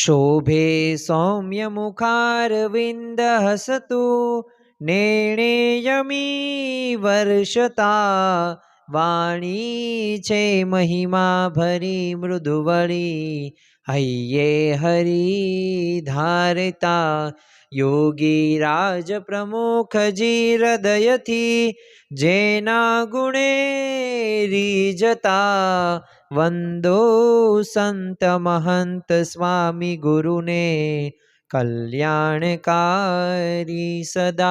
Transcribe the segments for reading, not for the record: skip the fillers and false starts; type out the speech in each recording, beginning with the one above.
शोभे सौम्यमुखारविन्दहसतु नेणेयमी वर्षता वाणी छे महिमा भरी मृदुवળી हय्ये हरि धारता योगी राज प्रमुख जी हृदयथी जेना गुणे રીજતા વંદો સંત મહંત સ્વામી ગુરુને કલ્યાણકારી સદા।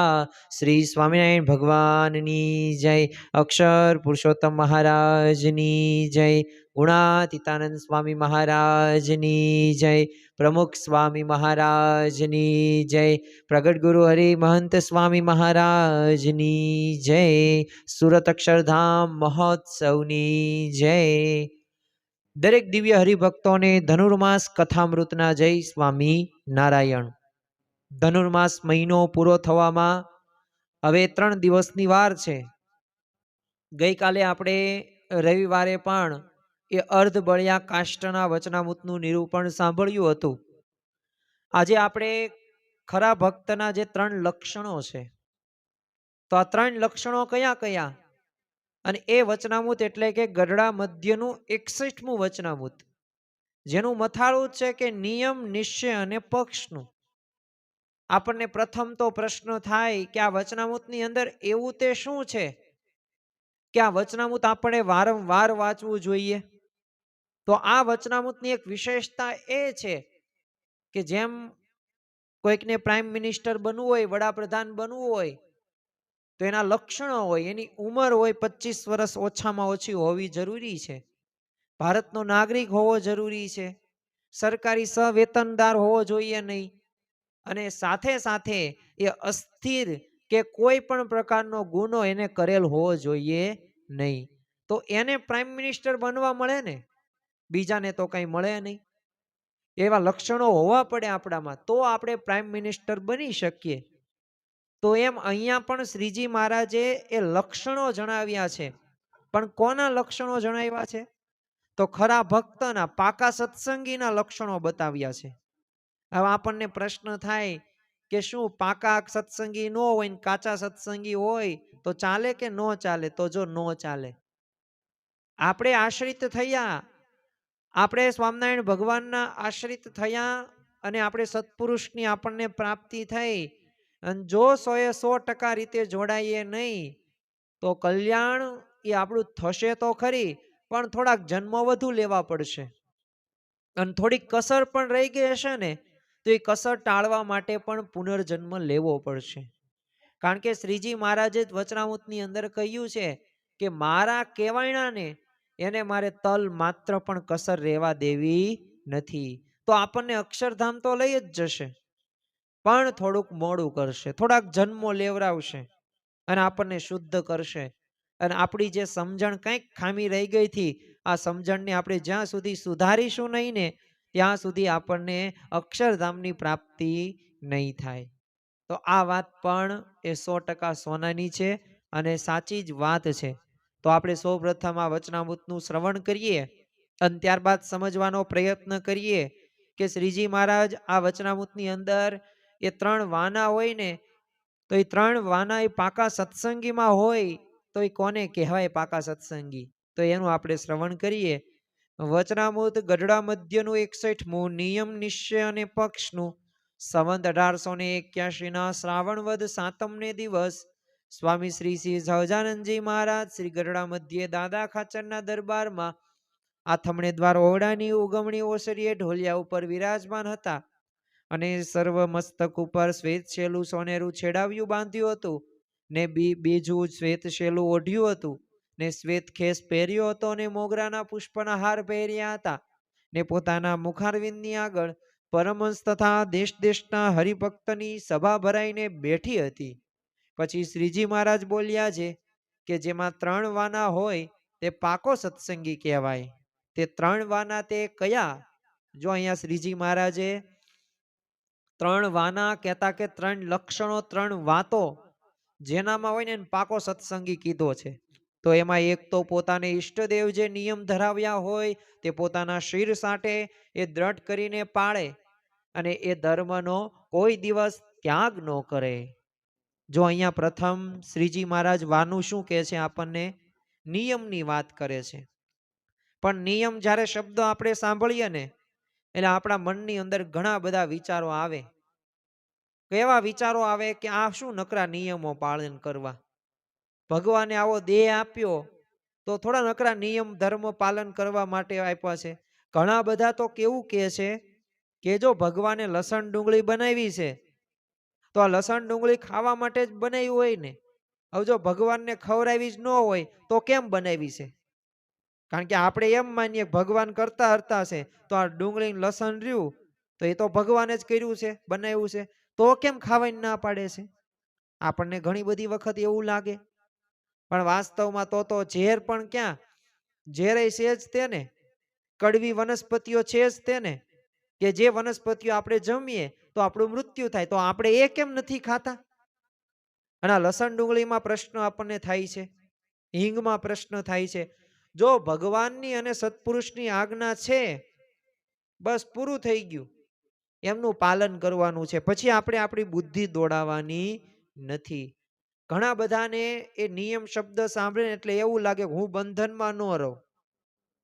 શ્રી સ્વામિનારાયણ ભગવાનની જય। અક્ષર પુરુષોત્તમ મહારાજની જય। ગુણાતીતાનંદ સ્વામી મહારાજની જય। પ્રમુખ સ્વામી મહારાજની જય। પ્રગટ ગુરુ હરિ महंत स्वामी महाराजनी जय। सूरत अक्षरधाम महोत्सवनी जय। दरेक दिव्य हरिभक्तों ने धनुर्मास कथामृतना जय स्वामी नारायण। धनुर्मास महीनो पूरो थवामां हवे 3 दिवसनी वार छे। गई काले आपणे रविवारे पण ए अर्धबळिया काष्टना वचनामृतनुं निरूपण सांभळ्युं हतुं। आजे आपणे खरा भक्तना जे 3 लक्षणों छे तो आ 3 लक्षणों कया कया अने ए वचनामृत एटले के गढड़ा मध्यनुं 61मुं वचनामृत जेनुं मथाळुं छे के नियम निश्चय अने पक्षनुं। आपणे प्रथम तो प्रश्न थाय के आ वचनामृतनी अंदर एवुं ते शुं छे के आ वचनामृत आपणे वारंवार वांचवुं जोईए। तो आ वचनामृतनी एक विशेषता ए छे के जेम कोईकने प्राइम मिनिस्टर बनवुं होय वडाप्रधान बनवुं होय तो एना लक्षणों होय एनी उमर होय 25 वर्ष ओछामां ओછી होवी जरूरी छे। भारतनो नागरिक होवो जरूरी छे। सरकारी सवेतनदार होवो जोईए नहीं अने साथे साथे ए अस्थिर के कोई पण प्रकारनो गुनो एने करेल होवो जोईए नहीं। तो एने प्राइम मिनिस्टर बनवा मळे ने बीजाने तो कई मळे नहीं। एवा लक्षणों होवा पड़े आपणामां तो आपणे प्राइम मिनिस्टर बनी शकीए। तो एम अहींया पण श्रीजी महाराजे ए लक्षणों जणाव्या छे। पण कोना लक्षणों जणाव्या छे तो खरा भक्तना पाका सत्संगीना लक्षणों बताव्या छे। हवे आपणने प्रश्न थाय के शुं पाका सत्संगी न होय ने काचा सत्संगी होय तो चाले के न चाले। तो जो न चाले आपणे आश्रित थया આપણે સ્વામિનારાયણ ભગવાનના આશ્રિત થયા અને આપણે સત્પુરુષની આપણને પ્રાપ્તિ થઈ અને જો 100% રીતે જોડાઈએ નહીં તો કલ્યાણ એ આપણું થશે તો ખરી પણ થોડાક જન્મો વધુ લેવા પડશે અને થોડીક કસર પણ રહી ગઈ હશે ને તો એ કસર ટાળવા માટે પણ પુનર્જન્મ લેવો પડશે। કારણ કે શ્રીજી મહારાજે વચનામૃતની અંદર કહ્યું છે કે મારા કહેવાયણાને એને મારે તલ માત્ર પણ કસર રહેવા દેવી નથી। તો આપણને અક્ષરધામ તો લઈ જ જશે પણ થોડુંક મોડું કરશે, થોડાક જન્મો લેવરાવશે અને આપણને શુદ્ધ કરશે અને આપણી જે સમજણ કંઈક ખામી રહી ગઈ હતી આ સમજણને આપણે જ્યાં સુધી સુધારીશું નહીં ને ત્યાં સુધી આપણને અક્ષરધામની પ્રાપ્તિ નહીં થાય। તો આ વાત પણ એ 100% સોનાની છે અને સાચી જ વાત છે। तो आपणे सौ प्रथम आ वचनामृतनुं श्रवण करीए अने त्यारबाद समजवानो प्रयत्न करीए के श्रीजी महाराज आ वचनामृतनी अंदर ए 3 वाना होय ने तो ए 3 वाना ए पाका सत्संगीमां होय तो ए कोने कहेवाय पाका सत्संगी। तो एनुं आपणे श्रवण करीए। वचनामृत गढड़ा मध्यनुं 61मुं नियम निश्चय अने पक्षनुं संवत 1881 ना श्रावण वद 7મને दिवस स्वामी श्री श्री सहजानंदजी महाराज श्री गढड़ा मध्य दादा खाचरना दरबार में आथमणे द्वार ओरडानी उगमणी ओसरीए ढोलिया उपर विराजमान हता अने सर्व मस्तक उपर श्वेत शेलू सोनेरू छेडाव्यू बांध्यु हतुं ने बीजू श्वेत शेलू ओढ्यु हतुं ने श्वेत खेस પહેર્યો હતો ने मोगराना पुष्पना हार પહેર્યા હતા ने पोताना मुखारविंदनी આગળ परमहंस तथा देश देशना हरिभक्तनी सभा भराईने બેઠી હતી। પછી શ્રીજી મહારાજ બોલ્યા છે કે જેમાં 3 વાના હોય તે પાકો સત્સંગી કહેવાય। તે 3 વાના તે કયા? જો અહીંયા શ્રીજી મહારાજે 3 વાના કહેતા કે 3 લક્ષણો 3 વાતો જેનામાં હોય ને પાકો સત્સંગી કીધો છે। તો એમાં એક તો પોતાને ઈષ્ટદેવ જે નિયમ ધરાવ્યા હોય તે પોતાના શિર સાટે એ દ્રઢ કરીને પાળે અને એ ધર્મનો કોઈ દિવસ ત્યાગ ન કરે. જો અહીંયા પ્રથમ શ્રીજી મહારાજ વાનું શું કહે છે આપણને? નિયમની વાત કરે છે. પણ નિયમ જ્યારે શબ્દ આપણે સાંભળીએ ને એટલે આપણા મનની અંદર ઘણા બધા વિચારો આવે. કેવા વિચારો આવે કે આ શું નકરા નિયમો પાલન કરવા. ભગવાને આવો દેહ આપ્યો તો થોડા નકરા નિયમ ધર્મ પાલન કરવા માટે આપ્યા છે. ઘણા બધા તો કેવું કહે છે કે જો ભગવાને લસણ ડુંગળી બનાવી છે તો આ લસણ ડુંગળી ખાવા માટે જ બનાવી હોય ને. હવે જો ભગવાનને ખવડાવી જ ન હોય તો કેમ બનાવી છે? કારણ કે આપણે એમ માનીએ ભગવાન કરતા હરતા છે તો આ ડુંગળી લસણ રહ્યું તો એ તો ભગવાને જ કર્યું છે, બનાવ્યું છે, તો કેમ ખાવાની ના પાડે છે? આપણને ઘણી બધી વખત એવું લાગે. પણ વાસ્તવમાં તો ઝેર પણ ક્યાં? ઝેરે છે જ તેને. કડવી વનસ્પતિઓ છે જ તેને. કે જે વનસ્પતિઓ આપણે જમીએ તો આપણું મૃત્યુ થાય, તો આપણે એ કેમ નથી ખાતા? અને આ લસણ ડુંગળીમાં પ્રશ્ન આપણને થાય છે, હિંગમાં પ્રશ્ન થાય છે. જો ભગવાનની અને સત્પુરુષની આજ્ઞા છે, બસ પૂરું થઈ ગયું. એમનું પાલન કરવાનું છે. પછી આપણે આપણી બુદ્ધિ દોડાવવાની નથી. ઘણા બધાને એ નિયમ શબ્દ સાંભળે એટલે એવું લાગે હું બંધનમાં ન રહું,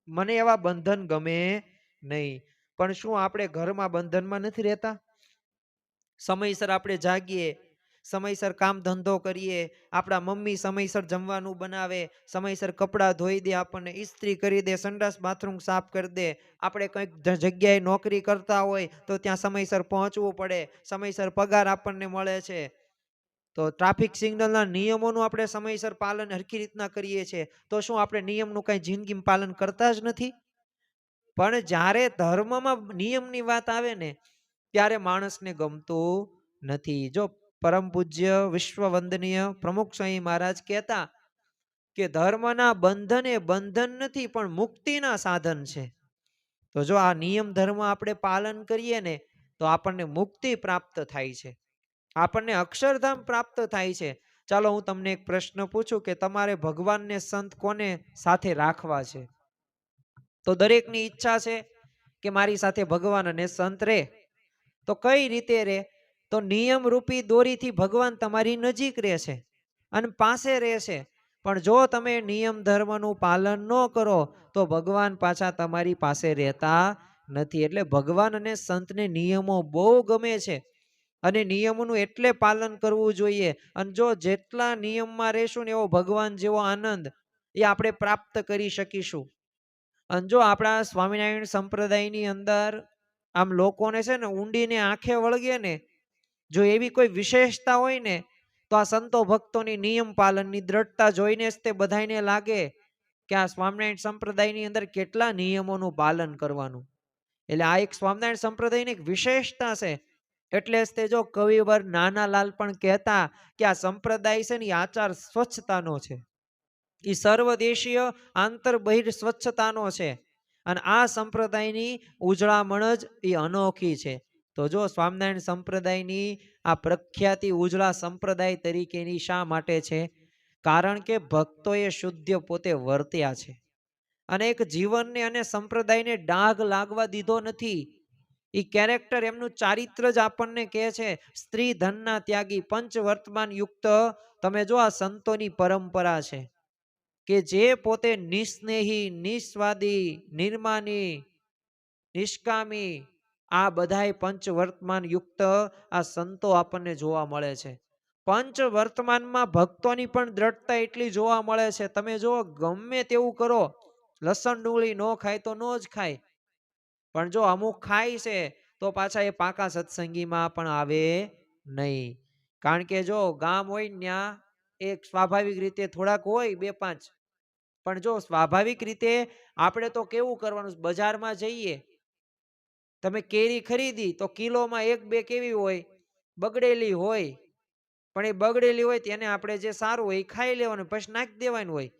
મને એવા બંધન ગમે નહીં. પણ શું આપણે ઘરમાં બંધનમાં નથી રહેતા? સમયસર આપણે જાગીએ, સમયસર કામ ધંધો કરીએ, આપણા મમ્મી સમયસર જમવાનું બનાવે, સમયસર કપડાં ધોઈ દે, આપણને ઇસ્ત્રી કરી દે, સંડાસ બાથરૂમ સાફ કરી દે. આપણે કંઈક જગ્યાએ નોકરી કરતા હોય તો ત્યાં સમયસર પહોંચવું પડે, સમયસર પગાર આપણને મળે છે. તો ટ્રાફિક સિગ્નલના નિયમોનું આપણે સમયસર પાલન હરખી રીતના કરીએ છીએ. તો શું આપણે નિયમનું કઈ જિંદગીમાં પાલન કરતા જ નથી? પણ જ્યારે ધર્મમાં નિયમની વાત આવે ને ત્યારે માણસને ગમતું નથી. જો પરમ પૂજ્ય વિશ્વ વંદનીય પ્રમુખ સ્વામી મહારાજ કહેતા કે ધર્મના બંધન એ બંધન નથી પણ મુક્તિના સાધન છે. તો જો આ નિયમ ધર્મ આપણે પાલન કરીએ ને તો આપણને મુક્તિ પ્રાપ્ત થાય છે, આપણને અક્ષરધામ પ્રાપ્ત થાય છે. ચાલો હું તમને એક પ્રશ્ન પૂછું કે તમારે ભગવાનને સંત કોને સાથે રાખવા છે? તો દરેકની ઈચ્છા છે કે મારી સાથે ભગવાન અને સંત રે. તો કઈ રીતે રે? તો નિયમ રૂપી દોરીથી ભગવાન તમારી નજીક રહેશે અને પાસે રહેશે. પણ જો તમે નિયમ ધર્મનું પાલન ન કરો તો ભગવાન પાછા તમારી પાસે રહેતા નથી. એટલે ભગવાન અને સંતને નિયમો બહુ ગમે છે અને નિયમોનું એટલે પાલન કરવું જોઈએ. અને જો જેટલા નિયમમાં રહેશું ને એવો ભગવાન જેવો આનંદ એ આપણે પ્રાપ્ત કરી શકીશું. અને જો આપણા સ્વામિનારાયણ સંપ્રદાયની અંદર આમ લોકોને છે ને ઊંડીને આંખે વળગે ને જો એવી કોઈ વિશેષતા હોય ને તો આ સંતો ભક્તોની નિયમ પાલનની દ્રઢતા જોઈને જ તે બધાને લાગે કે આ સ્વામિનારાયણ સંપ્રદાયની અંદર કેટલા નિયમોનું પાલન કરવાનું. એટલે આ એક સ્વામિનારાયણ સંપ્રદાયની એક વિશેષતા છે. એટલે જ તે જો કવિવર નાનાલાલ પણ કહેતા કે આ સંપ્રદાય છે ને આચાર સ્વચ્છતાનો છે, એ સર્વદેશીય આંતર બહિર સ્વચ્છતાનો છે. અને આ સંપ્રદાયની ઉજળામણ જ એ અનોખી છે. તો જો સ્વામિનારાયણ સંપ્રદાયની આ પ્રખ્યાતિ ઉજળા સંપ્રદાય તરીકેની શા માટે છે? કારણ કે ભક્તોએ શુદ્ધ પોતે વર્ત્યા છે અને એક જીવનને અને સંપ્રદાયને ડાઘ લાગવા દીધો નથી. એ કેરેક્ટર એમનું ચારિત્ર જ આપણને કહે છે. સ્ત્રી ધનના ત્યાગી પંચ વર્તમાન યુક્ત. તમે જો આ સંતોની પરંપરા છે કે જે પોતે નિસ્નેહી, નિસ્વાદી, નિર્માની, નિષ્કામી, આ બધાય પંચ વર્તમાન યુક્ત આ સંતો આપણને જોવા મળે છે. પંચ વર્તમાનમાં ભક્તોની પણ દ્રઢતા એટલી જોવા મળે છે. તમે જો ગમે તેવું કરો, લસણ ડુંગળી ન ખાય તો ન જ ખાય, પણ જો અમુક ખાય છે તો પાછા એ પાકા સત્સંગીમાં પણ આવે નહીં. કારણ કે જો ગામ હોય ત્યાં એક સ્વાભાવિક રીતે થોડાક હોય બે પાંચ, પણ જો સ્વાભાવિક રીતે આપણે તો કેવું કરવાનું, બજારમાં જઈએ તમે કેરી ખરીદી તો કિલોમાં એક બે કેવી હોય? બગડેલી હોય. પણ એ બગડેલી હોય તેને આપણે જે સારું હોય એ ખાઈ લેવાનું, પછી નાખી દેવાનું હોય.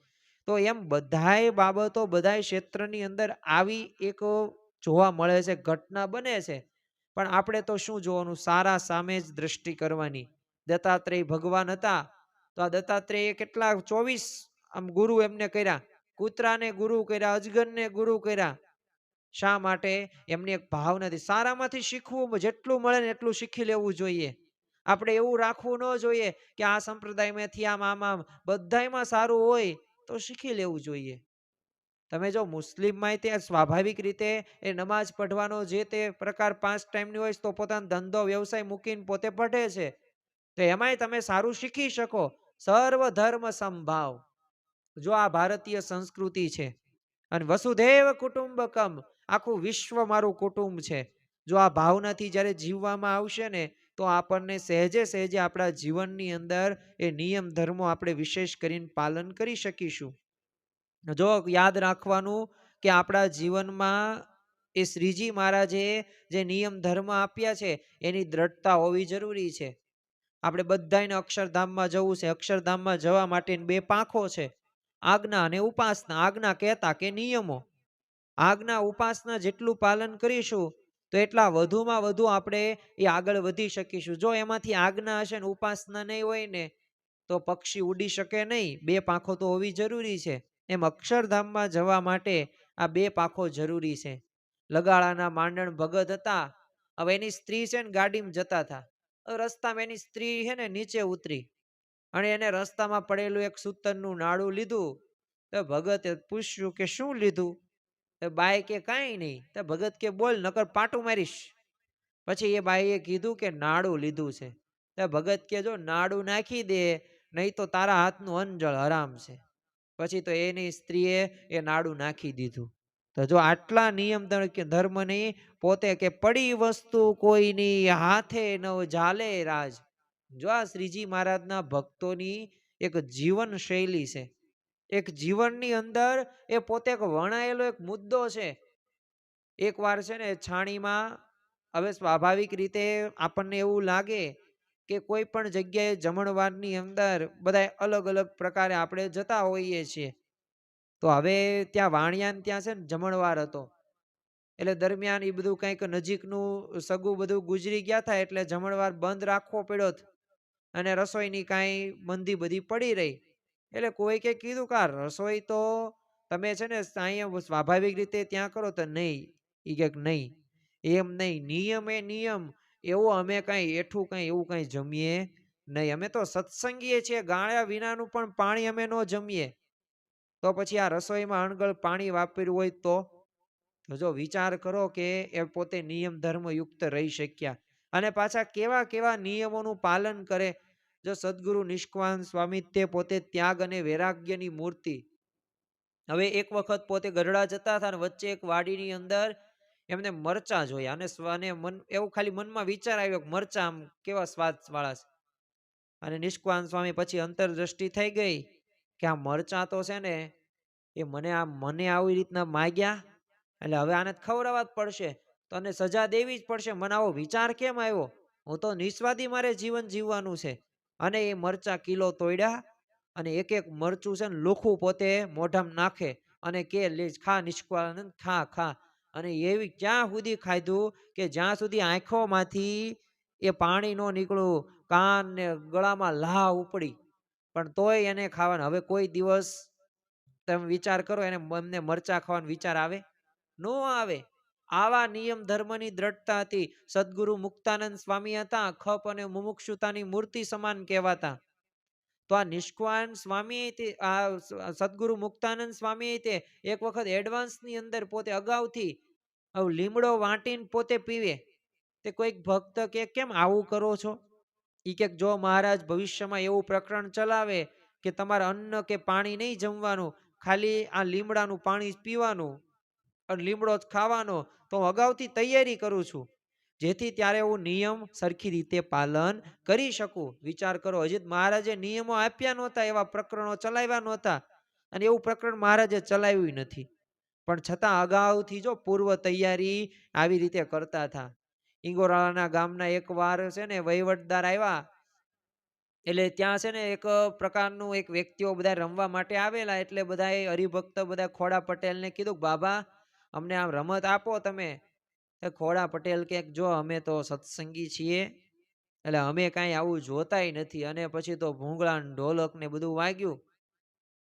તો એમ બધાય બાબતો બધાય ક્ષેત્રની અંદર આવી એક જોવા મળે છે, ઘટના બને છે. પણ આપણે તો શું જોવાનું? સારા સામે જ દ્રષ્ટિ કરવાની. દત્તાત્રેય ભગવાન હતા તો આ દત્તાત્રેય કેટલા 24 આમ ગુરુ એમને કર્યા. કૂતરાને ગુરુ કર્યા, અજગરને ગુરુ કર્યા. શા માટે? એમની એક ભાવ નથી. સારામાંથી શીખવું જેટલું મળે ને એટલું શીખી લેવું જોઈએ. આપણે એવું રાખવું ન જોઈએ કે આ સંપ્રદાયમાંથી આમ બધાયમાં સારું હોય તો શીખી લેવું જોઈએ. તમે જો મુસ્લિમમાં તે સ્વાભાવિક રીતે એ નમાજ પઢવાનો જે તે પ્રકાર 5 ટાઈમની હોય તો પોતાનો ધંધો વ્યવસાય મૂકીને પોતે પઢે છે. તો એમાંય તમે સારું શીખી શકો. સર્વ ધર્મ સમભાવ. જો આ ભારતીય સંસ્કૃતિ છે અને વસુધૈવ કુટુંબકમ, આખું વિશ્વ મારું કુટુંબ છે. જો આ ભાવનાથી જ્યારે જીવવામાં આવશે ને તો આપણને સહેજે સહેજે આપણા જીવનની અંદર એ નિયમ ધર્મો આપણે વિશેષ કરીને પાલન કરી શકીશું. જો યાદ રાખવાનું કે આપણા જીવનમાં એ શ્રીજી મહારાજે જે નિયમ ધર્મ આપ્યા છે એની દ્રઢતા હોવી જરૂરી છે. આપણે બધાને અક્ષરધામમાં જવું છે. અક્ષરધામમાં જવા માટે બે પાંખો છે, આજ્ઞા અને ઉપાસના. આજ્ઞા કહેતા કે નિયમો. આજ્ઞા ઉપાસના જેટલું પાલન કરીશું તો એટલા વધુમાં વધુ આપણે એ આગળ વધી શકીશું. જો એમાંથી આજ્ઞા હશે ને ઉપાસના નહીં હોય ને તો પક્ષી ઉડી શકે નહીં. બે પાંખો તો હોવી જરૂરી છે. એમ અક્ષરધામમાં જવા માટે આ બે પાંખો જરૂરી છે. લગાળાના માંડણ ભગત હતા. હવે એની સ્ત્રી છે ને ગાડીમાં જતા હતા. રસ્તામાં એની સ્ત્રી છે ને નીચે ઉતરી અને એને રસ્તામાં પડેલું એક સૂતરનું નાડું લીધું. તો ભગતે પૂછ્યું કે શું લીધું? તો બાઈ કે કાંઈ નહીં. તો ભગત કે બોલ નકર પાટું મારીશ. પછી એ બાઈએ કીધું કે નાડું લીધું છે. તો ભગત કે જો નાડું નાખી દે નહીં તો તારા હાથનું અંજળ હરામ છે. પછી તો એની સ્ત્રીએ એ નાડું નાખી દીધું. તો જો આટલા નિયમ ધર્મની પોતે કે પડી વસ્તુ કોઈની હાથે ન જાલે રાજ. જો આ શ્રીજી મહારાજના ભક્તોની એક જીવન શૈલી છે. એક જીવનની અંદર એ પોતે એક વણાયેલો એક મુદ્દો છે. એક વાર છે ને છાણીમાં, હવે સ્વાભાવિક રીતે આપણને એવું લાગે કે કોઈ પણ જગ્યાએ જમણવારની અંદર બધા અલગ અલગ પ્રકારે આપણે જતા હોઈએ છીએ. તો હવે ત્યાં વાણિયાને ત્યાં છે ને જમણવાર હતો. એટલે દરમિયાન એ બધું કંઈક નજીકનું સગું બધું ગુજરી ગયા હતા એટલે જમણવાર બંધ રાખવો પડ્યો અને રસોઈની કાંઈ મંદી બધી પડી રહી. એટલે કોઈકે કીધું કે આ રસોઈ તો તમે છે ને અહીંયા સ્વાભાવિક રીતે ત્યાં કરો તો નહીં. એ કે નહીં, એમ નહીં, નિયમ એ નિયમ. એવો અમે કાંઈ એઠું કાંઈ એવું કાંઈ જમીએ નહીં. અમે તો સત્સંગીએ છીએ, ગાળ્યા વિનાનું પણ પાણી અમે ન જમીએ. તો પછી આ રસોઈમાં અણગળ પાણી વાપર્યું હોય તો જો વિચાર કરો કે એ પોતે નિયમ ધર્મ યુક્ત રહી શક્યા અને પાછા કેવા કેવા નિયમોનું પાલન કરે. જો સદગુરુ નિષ્કાન સ્વામી તે પોતે ત્યાગ અને વૈરાગ્યની મૂર્તિ. હવે એક વખત પોતે ગઢડા જતા હતા અને વચ્ચે એક વાડીની અંદર એમને મરચા જોયા અને સ્વાને મન એવું ખાલી મનમાં વિચાર આવ્યો કે મરચા આમ કેવા સ્વાદ વાળા છે. અને નિષ્કાન સ્વામી પછી અંતરદ્રષ્ટિ થઈ ગઈ કે આ મરચા તો છે ને એ મને આવી રીતના માગ્યા એટલે હવે આને ખવડાવવા જ પડશે, તો આને સજા દેવી જ પડશે. મને આવો વિચાર કેમ આવ્યો? હું તો નિસ્વાદી મારે જીવન જીવવાનું છે. અને એ મરચા કિલો તોડ્યા અને એક એક મરચું છે ને લોખું પોતે મોઢામાં નાખે અને કે લે ખા નિષ્કાળાનંદ, ખા ખા. અને એવી ક્યાં સુધી ખાધું કે જ્યાં સુધી આંખોમાંથી એ પાણી ન નીકળ્યું, કાન ને ગળામાં લાહ ઉપડી, પણ તોય એને ખાવાના. હવે કોઈ દિવસ તમે વિચાર કરો એને એમને મરચા ખાવાનો વિચાર આવે? નો આવે. આવા નિયમ ધર્મની દ્રઢતા હતી. સદગુરુ મુક્તાનંદ સ્વામી હતા, ખપ અને મુમુક્ષુતાની મૂર્તિ સમાન કહેવાતા. તો આ નિષ્કાન સ્વામી આ સદગુરુ મુક્તાનંદ સ્વામી તે એક વખત એડવાન્સની અંદર પોતે અગાઉથી લીમડો વાટીને પોતે પીવે. તે કોઈક ભક્ત કે કેમ આવું કરો છો? ઈ કે જો મહારાજ ભવિષ્યમાં એવું પ્રકરણ ચલાવે કે તમારે અન્ન કે પાણી નહીં જમવાનું, ખાલી આ લીમડાનું પાણી જ પીવાનું અને લીમડો જ ખાવાનો, તો હું અગાઉથી તૈયારી કરું છું જેથી ત્યારે હું નિયમ સરખી રીતે પાલન કરી શકું. વિચાર કરો, હજી મહારાજે નિયમો આપ્યા નહોતા, એવા પ્રકરણો ચલાવ્યા નહોતા અને એવું પ્રકરણ મહારાજે ચલાવ્યું નથી. પણ છતાં અગાઉથી જો પૂર્વ તૈયારી આવી રીતે કરતા હતા. ઇંગોરાળાના ગામના એક વાર છે ને વહીવટદાર આવ્યા એટલે ત્યાં છે ને એક પ્રકારનું એક વ્યક્તિઓ બધા રમવા માટે આવેલા એટલે બધા હરિભક્ત બધા ખોડા પટેલને કીધું બાબા અમને આમ રમત આપો તમે. ખોડા પટેલ કે જો અમે તો સત્સંગી છીએ એટલે અમે કાંઈ આવું જોતાય નથી. અને પછી તો ભૂંગળા ઢોલક ને બધું વાગ્યું.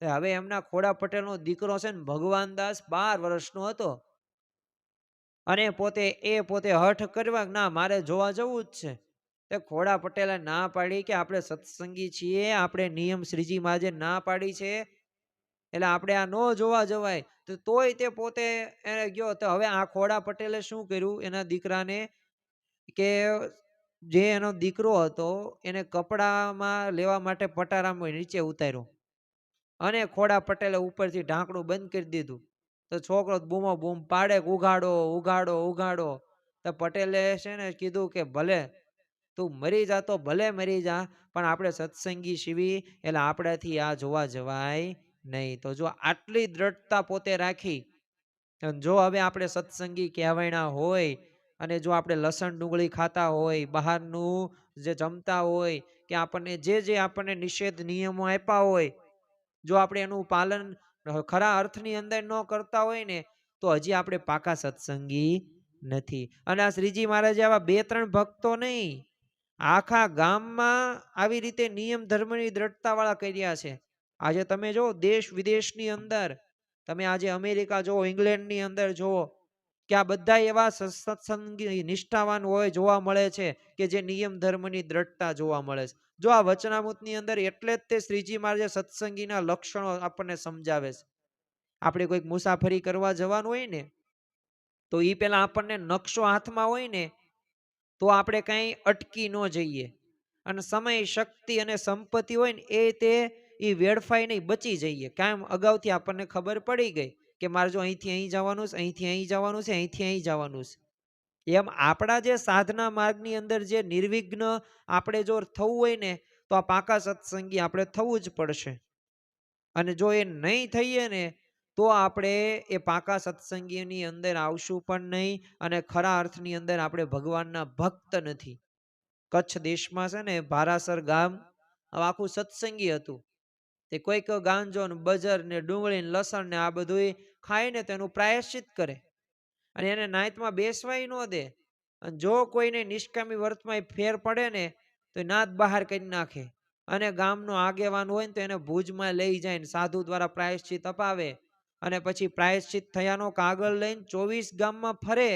હવે એમના ખોડા પટેલનો દીકરો છે ને ભગવાનદાસ 12 વર્ષનો હતો. અને પોતે હઠ કરવા કે ના મારે જોવા જવું જ છે. તે ખોડા પટેલે ના પાડી કે આપણે સત્સંગી છીએ, આપણે નિયમ શ્રીજી મહારાજે ના પાડી છે, એટલે આપણે આ નો જોવા જવાય. તોય તે પોતે એને ગયો. તો હવે આ ખોડા પટેલે શું કર્યું એના દીકરાને, કે જે એનો દીકરો હતો એને કપડામાં લેવા માટે પટારામાં નીચે ઉતાર્યો અને ખોડા પટેલે ઉપરથી ઢાંકણું બંધ કરી દીધું. તો છોકરો બૂમો બૂમ પાડે કે ઉઘાડો ઉઘાડો ઉઘાડો. તો પટેલે છે ને કીધું કે ભલે તું મરી જા તો ભલે મરી જા, પણ આપણે સત્સંગી શિવી એટલે આપણાથી આ જોવા જવાય નહીં. તો જો આટલી દ્રઢતા પોતે રાખી, જો હવે આપણે સત્સંગી કહેવાયણા હોય અને જો આપણે લસણ ડુંગળી ખાતા હોય, બહારનું જે જમતા હોય, કે આપણને જે આપણને નિષેધ નિયમો આપ્યા હોય, જો આપણે એનું પાલન ખરા અર્થની અંદર ન કરતા હોય ને, તો હજી આપણે પાકા સત્સંગી નથી. અને આ શ્રીજી મહારાજે આવા 2-3 ભક્તો નહીં, આખા ગામમાં આવી રીતે નિયમ ધર્મની દ્રઢતા વાળા કર્યા છે. આજે તમે જો દેશ વિદેશની અંદર, તમે આજે અમેરિકા જો, ઇંગ્લેન્ડની અંદર જુઓ, કે આ બધા એવા સત્સંગી નિષ્ઠાવાન હોય જોવા મળે છે કે જે નિયમ ધર્મની દ્રઢતા જોવા મળે છે. જો આ વચનામૃતની અંદર એટલે જ તે શ્રીજી મહારાજે સત્સંગીના લક્ષણો આપણને સમજાવે છે. આપણે કોઈક મુસાફરી કરવા જવાનું હોય ને, તો એ પેલા આપણને નકશો હાથમાં હોય ને, તો આપણે કઈ અટકી ન જઈએ. અને સમય, શક્તિ અને સંપત્તિ હોય ને એ વેડફાઈ નહીં, બચી જઈએ. કામ અગાઉથી આપણને ખબર પડી ગઈ કે મારે જો અહીંથી અહીં જવાનું છે, અહીંથી અહીં જવાનું છે, અહીંથી અહીં જવાનું છે. એમ આપણા જે સાધના માર્ગની અંદર જે નિર્વિઘ્ન આપણે જો થવું હોય ને, તો આ પાકા સત્સંગી આપણે થવું જ પડશે. અને જો એ નહીં થઈએ ને, તો આપણે એ પાકા સત્સંગીની અંદર આવશું પણ નહીં, અને ખરા અર્થની અંદર આપણે ભગવાનના ભક્ત નથી. કચ્છ દેશમાં છે ને ભારાસર ગામ આખું સત્સંગી હતું. તે કોઈક ગાંજો ને બજર ને ડુંગળી ને લસણ ને આ બધું ખાય ને તેનું પ્રાયશ્ચિત કરે, અને એને નાતમાં બેસવાય ન દે. અને જો કોઈને નિષ્કામી વર્તમાં ફેર પડે ને, તો નાત બહાર કરી નાખે. અને ગામનો આગેવાન હોય ને તો એને ભુજમાં લઈ જાય ને સાધુ દ્વારા પ્રાયશ્ચિત અપાવે. અને પછી પ્રાયશ્ચિત થયાનો કાગળ લઈને 24 ગામમાં ફરે,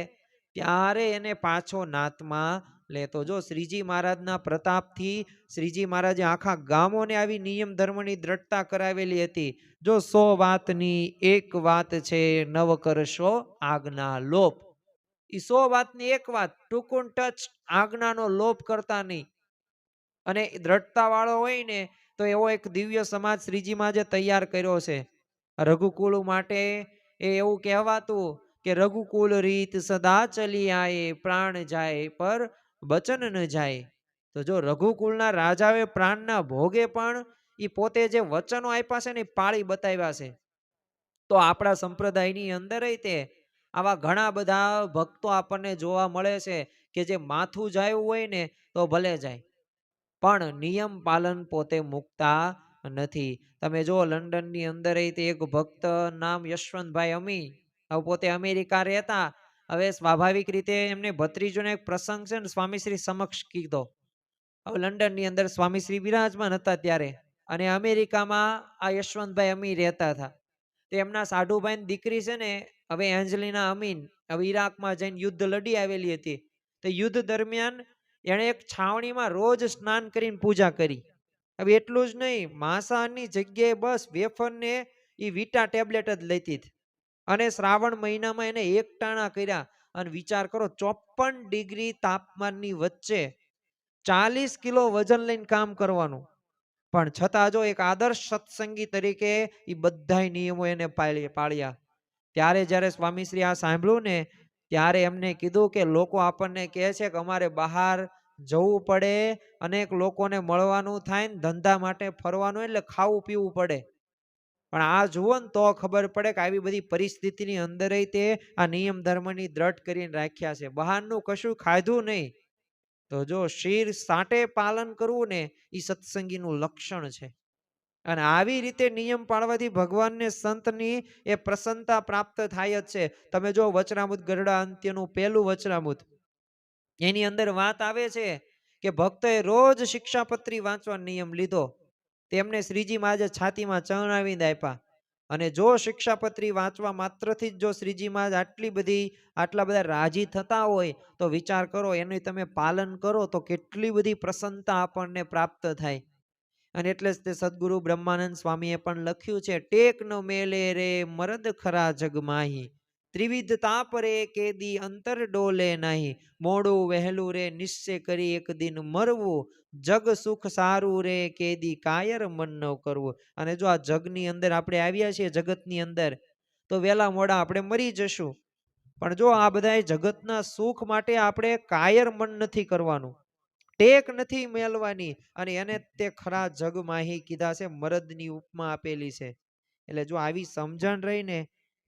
ત્યારે એને પાછો નાતમાં લેતો. જો શ્રીજી મહારાજના પ્રતાપથી શ્રીજી મહારાજે આખા ગામોને આવી નિયમ ધર્મની દ્રઢતા કરાવેલી હતી. જો 100 વાતની એક વાત છે, નવ કરશો આજ્ઞા લોપ. એ 100 વાતની એક વાત, ટૂંકું ટચ, આજ્ઞાનો લોપ કરતા નહીં. અને દ્રઢતા વાળો હોય ને, તો એવો એક દિવ્ય સમાજ શ્રીજી મહારાજે તૈયાર કર્યો છે. રઘુકુળ માટે એ એવું કહેવાતું કે રઘુકુલ રીત સદા ચલી આયે, પ્રાણ જાય પર બચન ન જાય. તો જો રઘુકુળના રાજાએ પ્રાણના ભોગે પણ એ પોતે જે વચનો આપ્યા છે ને એ પાળી બતાવ્યા છે. તો આપણા સંપ્રદાયની અંદર તે આવા ઘણા બધા ભક્તો આપણને જોવા મળે છે કે જે માથું જાયું હોય ને તો ભલે જાય, પણ નિયમ પાલન પોતે મૂકતા નથી. તમે જો લંડનની અંદર એક ભક્ત નામ યશવંતભાઈ અમી, પોતે અમેરિકા રહેતા. હવે સ્વાભાવિક રીતે એમને ભત્રીજોને એક પ્રસંગ છે ને સ્વામીશ્રી સમક્ષ કીધો. હવે લંડનની અંદર સ્વામીશ્રી બિરાજમાન હતા ત્યારે, અને અમેરિકામાં આ યશવંતભાઈ અમી રહેતા હતા. તે એમના સાઢુભાઈની દીકરી છે ને, હવે એન્જલિના અમીન, હવે ઈરાકમાં જઈને યુદ્ધ લડી આવેલી હતી. તો યુદ્ધ દરમિયાન એણે એક છાવણીમાં રોજ સ્નાન કરીને પૂજા કરી. હવે એટલું જ નહીં, માંસાહારની જગ્યાએ બસ વેફર ને એ વિટા ટેબ્લેટ જ લેતી. અને શ્રાવણ મહિનામાં એને એકટાણા કર્યા. અને વિચાર કરો, 54 ડિગ્રી તાપમાનની વચ્ચે 40 કિલો વજન લઈને કામ કરવાનું. પણ છતાં જો એક આદર્શ સત્સંગી તરીકે એ બધા નિયમો એને પાળ્યા. ત્યારે જ્યારે સ્વામીશ્રી આ સાંભળ્યું ને, ત્યારે એમને કીધું કે લોકો આપણને કહે છે કે અમારે બહાર જવું પડે, અનેક લોકોને મળવાનું થાય ને ધંધા માટે ફરવાનું, એટલે ખાવું પીવું પડે. પણ આ જુઓ ને તો ખબર પડે કે આવી બધી પરિસ્થિતિની અંદર તે આ નિયમ ધર્મની દ્રઢ કરીને રાખ્યા છે. બહારનું કશું ખાધું નહીં. તો જો શીર સાટે પાલન કરવું ને, એ સત્સંગીનું લક્ષણ છે. અને આવી રીતે નિયમ પાળવાથી ભગવાનને સંતની એ પ્રસન્નતા પ્રાપ્ત થાય જ છે. તમે જો વચનામૃત ગરડા અંત્યનું પહેલું વચનામૃત, એની અંદર વાત આવે છે કે ભક્તોએ રોજ શિક્ષાપત્રી વાંચવાનો નિયમ લીધો. તેમને શ્રીજી મહારાજે છાતીમાં ચણાવીને આપ્યા. અને જો શિક્ષાપત્રી વાંચવા માત્રથી જ જો શ્રીજી મહારાજ આટલા બધા રાજી થતા હોય તો વિચાર કરો એનું તમે પાલન કરો તો કેટલી બધી પ્રસન્નતા આપણને પ્રાપ્ત થાય. અને એટલે જ તે સદગુરુ બ્રહ્માનંદ સ્વામીએ પણ લખ્યું છે, ટેક ન મેલે રે મરદ ખરા જગમાહી, ત્રિવિધ તાપ રે કેદી અંતર ડોલે નહીં, મોડું વહેલું રે નિશ્ચય કરી એક દિન મરવું, જગ સુખ સારું રે કેદી કાયર મન ન કરવું. અને જો આ જગની અંદર આપણે આવ્યા છીએ, જગતની અંદર, તો વેલા મોડા આપણે મરી જશું. પણ જો આ બધા જગતના સુખ માટે આપણે કાયર મન નથી કરવાનું, ટેક નથી મેળવાની, અને એને તે ખરા જગમાહી કીધા છે, મરદની ઉપમા આપેલી છે. એટલે જો આવી સમજણ રહીને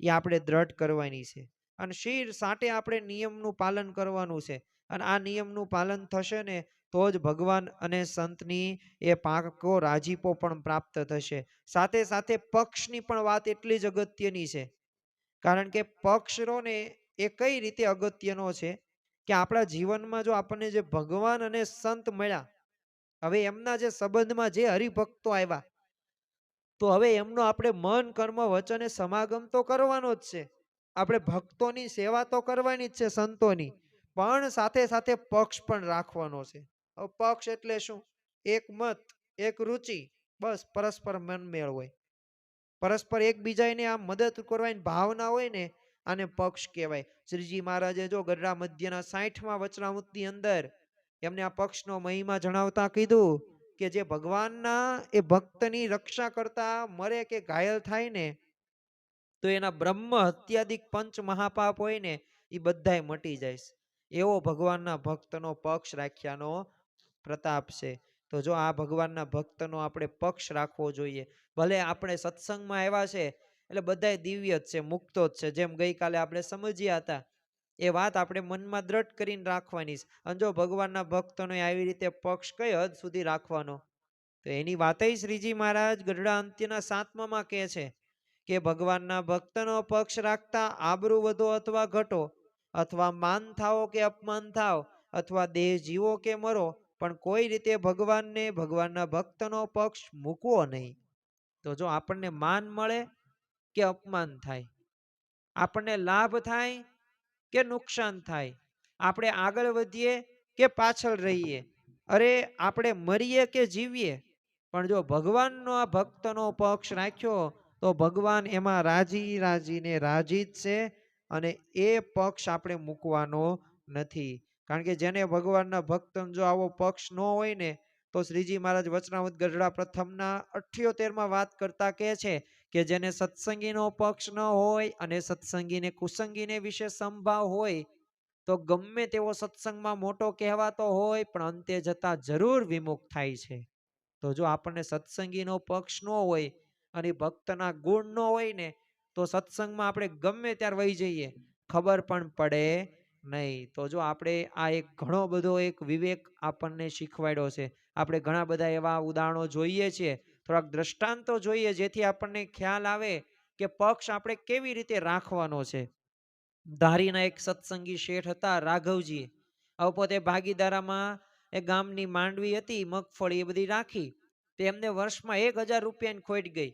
એ આપણે દ્રઢ કરવાની છે. અને શીર સાટે આપણે નિયમનું પાલન કરવાનું છે. અને આ નિયમનું પાલન થશે ને તો જ ભગવાન અને સંતની એ પાકો રાજીપો પણ પ્રાપ્ત થશે. સાથે સાથે પક્ષની પણ વાત એટલી જ અગત્યની છે. કારણ કે પક્ષ રો ને એ કઈ રીતે અગત્યનો છે કે આપણા જીવનમાં જો આપણને જે ભગવાન અને સંત મળ્યા, હવે એમના જે સંબંધમાં જે હરિભક્તો આવ્યા, તો હવે એમનો આપણે મન કર્મ વચને સમાગમ તો કરવાનો જ છે. આપણે ભક્તોની સેવા તો કરવાની જ છે, સંતોની, પણ સાથે સાથે પક્ષ પણ રાખવાનો છે. હવે પક્ષ એટલે શું? એક મત, એક રુચિ, બસ પરસ્પર મનમેળ હોય, પરસ્પર એકબીજાને આ મદદ કરવાની ભાવના હોય ને, આને પક્ષ કહેવાય. શ્રીજી મહારાજે જો ગરડા મધ્યના 60મા વચનામૃતની અંદર એમને આ પક્ષનો મહિમા જણાવતા કીધું કે જે ભગવાનના એ ભક્તની રક્ષા કરતા મરે કે ઘાયલ થાય ને, તો એના બ્રહ્મ હત્યાદિક પંચ મહાપાપ હોય ને એ બધાય મટી જાય. એવો ભગવાનના ભક્તનો પક્ષ રાખ્યાનો પ્રતાપ છે. તો જો આ ભગવાનના ભક્તનો આપણે પક્ષ રાખવો જોઈએ. ભલે આપણે સત્સંગમાં આવ્યા છે એટલે બધાય દિવ્ય જ છે, મુક્તો જ છે, જેમ ગઈકાલે આપણે સમજ્યા હતા એ વાત આપણે મનમાં દ્રઢ કરીને રાખવાની છે. અને જો ભગવાનના ભક્તોનો આવી રીતે પક્ષ કઈ હદ સુધી રાખવાનો, તો એની વાતય શ્રીજી મહારાજ ગઢડા અંત્યના 7મામાં કહે છે કે ભગવાનના ભક્તનો પક્ષ રાખતા આબરૂ વધો અથવા ઘટો, અથવા માન થાઓ કે અપમાન થાવ, અથવા દેહ જીવો કે મરો, પણ કોઈ રીતે ભગવાનને ભગવાનના ભક્તનો પક્ષ મૂકવો નહીં. તો જો આપણને માન મળે કે અપમાન થાય, આપણને લાભ થાય કે નુકસાન થાય, આપણે આગળ વધીએ કે પાછળ રહીએ, અરે આપણે મરીએ કે જીવીએ, પણ જો ભગવાનનો આ ભક્તનો પક્ષ રાખ્યો તો ભગવાન એમાં રાજી રાજીને રાજી જ છે. અને એ પક્ષ આપણે મૂકવાનો નથી. કારણ કે જેને ભગવાનના ભક્તનો જો આવો પક્ષ ન હોય ને, તો શ્રીજી મહારાજ વચનામૃત ગઢડા પ્રથમના 78માં વાત કરતા કહે છે કે જેને સત્સંગીનો પક્ષ ન હોય અને સત્સંગીને કુસંગીને વિશે સંભાવ હોય, તો ગમે તેવો સત્સંગમાં મોટો કહેવાતો હોય પણ અંતે જતા જરૂર વિમુખ થાય છે. તો જો આપણને સત્સંગીનો પક્ષ ન હોય અને ભક્તના ગુણ ન હોય ને, તો સત્સંગમાં આપણે ગમે ત્યારે વહી જઈએ, ખબર પણ પડે નહીં. તો જો આપણે આ એક ઘણો બધો એક વિવેક આપણને શીખવાડ્યો છે. આપણે ઘણા બધા એવા ઉદાહરણો જોઈએ છીએ, થોડાક દ્રષ્ટાંતો જોઈએ, જેથી આપણને ખ્યાલ આવે કે પક્ષ આપણે કેવી રીતે રાખવાનો છે. ધારીના એક સત્સંગી શેઠ હતા, રાઘવજી. હવે પોતે ભાગીદારામાં એ ગામની માંડવી હતી, મગફળી એ બધી રાખી, તો એમને વર્ષમાં 1000 રૂપિયાની ખોટ ગઈ.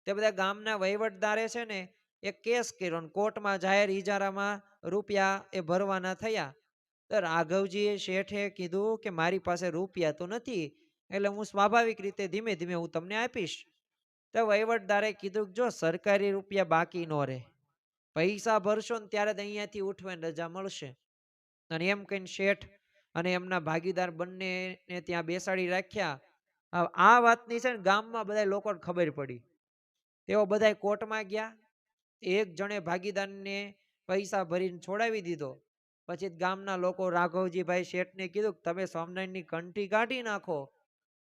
તે બધા ગામના વહીવટદારે છે ને એક કેસ કર્યો, કોર્ટમાં જાહેર ઇજારામાં રૂપિયા એ ભરવાના થયા. તો રાઘવજીએ શેઠે કીધું કે મારી પાસે રૂપિયા તો નથી, એટલે હું સ્વાભાવિક રીતે ધીમે ધીમે હું તમને આપીશ. તો વહીવટદારે કીધું જો સરકારી રૂપિયા બાકી ન રહે, પૈસા ભરશો ને ત્યારે જ અહીંયાથી ઉઠવાની રજા મળશે. અને એમ કહીને શેઠ અને એમના ભાગીદાર બંનેને ત્યાં બેસાડી રાખ્યા. આ વાતની છે ને ગામમાં બધા લોકોને ખબર પડી. તેઓ બધા કોર્ટમાં ગયા. એક જણે ભાગીદારને પૈસા ભરીને છોડાવી દીધો. પછી ગામના લોકો રાઘવજીભાઈ શેઠને કીધું કે તમે સ્વામિનારાયણની કંઠી કાઢી નાખો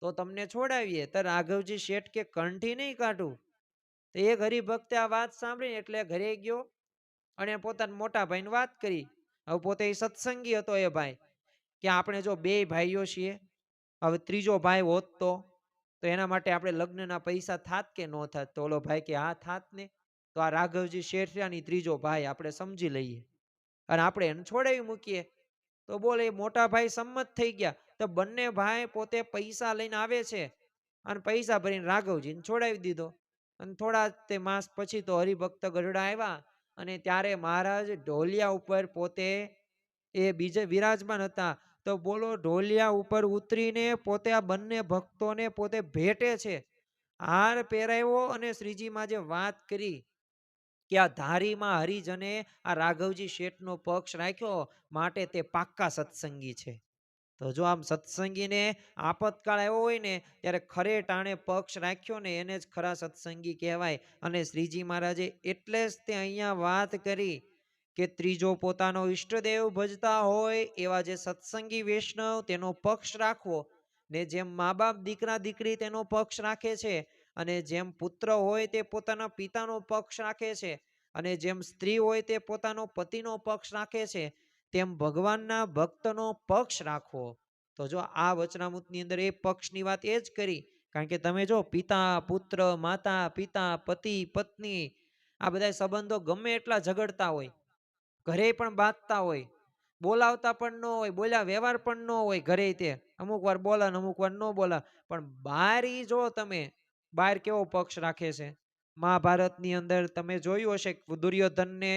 તો તમને છોડાવીએ. તો રાઘવજી શેઠ કે કંઠી નહીં કાઢું. તો એક હરિભક્તે આ વાત સાંભળીને એટલે ઘરે ગયો અને પોતાના મોટા ભાઈને વાત કરી. હવે પોતે સત્સંગી હતો એ ભાઈ, કે આપણે જો બે ભાઈઓ છીએ, હવે ત્રીજો ભાઈ હોત તો એના માટે આપણે લગ્નના પૈસા થાત કે નો થાત? તો ઓલો ભાઈ કે હા થાત ને. તો આ રાઘવજી શેઠિયાની ત્રીજો ભાઈ આપણે સમજી લઈએ અને આપણે એને છોડાવી મૂકીએ. તો બોલે મોટા ભાઈ સંમત થઈ ગયા. તો બંને ભાઈ પોતે પૈસા લઈને આવે છે અને પૈસા ભરીને રાઘવજીને છોડાવી દીધો. અને થોડા તે માસ પછી તો હરિભક્ત ગઢડા આવ્યા અને ત્યારે મહારાજ ઢોલિયા ઉપર પોતે એ બીજે વિરાજમાન હતા. તો બોલો ઢોલિયા ઉપર ઉતરીને પોતે આ બંને ભક્તોને પોતે ભેટે છે, હાર પહેરાવ્યો અને શ્રીજીમાં જે વાત કરી કે આ ધારીમાં હરિજને આ રાઘવજી શેઠનો પક્ષ રાખ્યો માટે તે પાક્કા સત્સંગી છે. તો જો આમ સત્સંગીને આપતકાળ આવ્યો હોય ને ત્યારે ખરે ટાણે પક્ષ રાખ્યો ને એને જ ખરા સત્સંગી કહેવાય. અને શ્રીજી મહારાજે એટલે જ તે અહીંયા વાત કરી કે ત્રીજો પોતાનો ઈષ્ટદેવ ભજતા હોય એવા જે સત્સંગી વૈષ્ણવ તેનો પક્ષ રાખવો, ને જેમ મા બાપ દીકરા દીકરી તેનો પક્ષ રાખે છે, અને જેમ પુત્ર હોય તે પોતાના પિતાનો પક્ષ રાખે છે, અને જેમ સ્ત્રી હોય તે પોતાનો પતિનો પક્ષ રાખે છે, તેમ ભગવાનના ભક્તનો પક્ષ રાખવો. તો જો આ વચનામૃતની અંદર એ પક્ષની વાત એ જ કરી. કારણ કે તમે જો પિતા પુત્ર, માતા પિતા, પતિ પત્ની, આ બધા સંબંધો ગમે એટલા ઝઘડતા હોય, ઘરે પણ બાંધતા હોય, બોલાવતા પણ ન હોય, બોલ્યા વ્યવહાર પણ ન હોય, ઘરે તે અમુક વાર બોલા ને અમુક વાર ન બોલા, પણ બહાર જો તમે બહાર કેવો પક્ષ રાખે છે. મહાભારતની અંદર તમે જોયું હશે દુર્યોધનને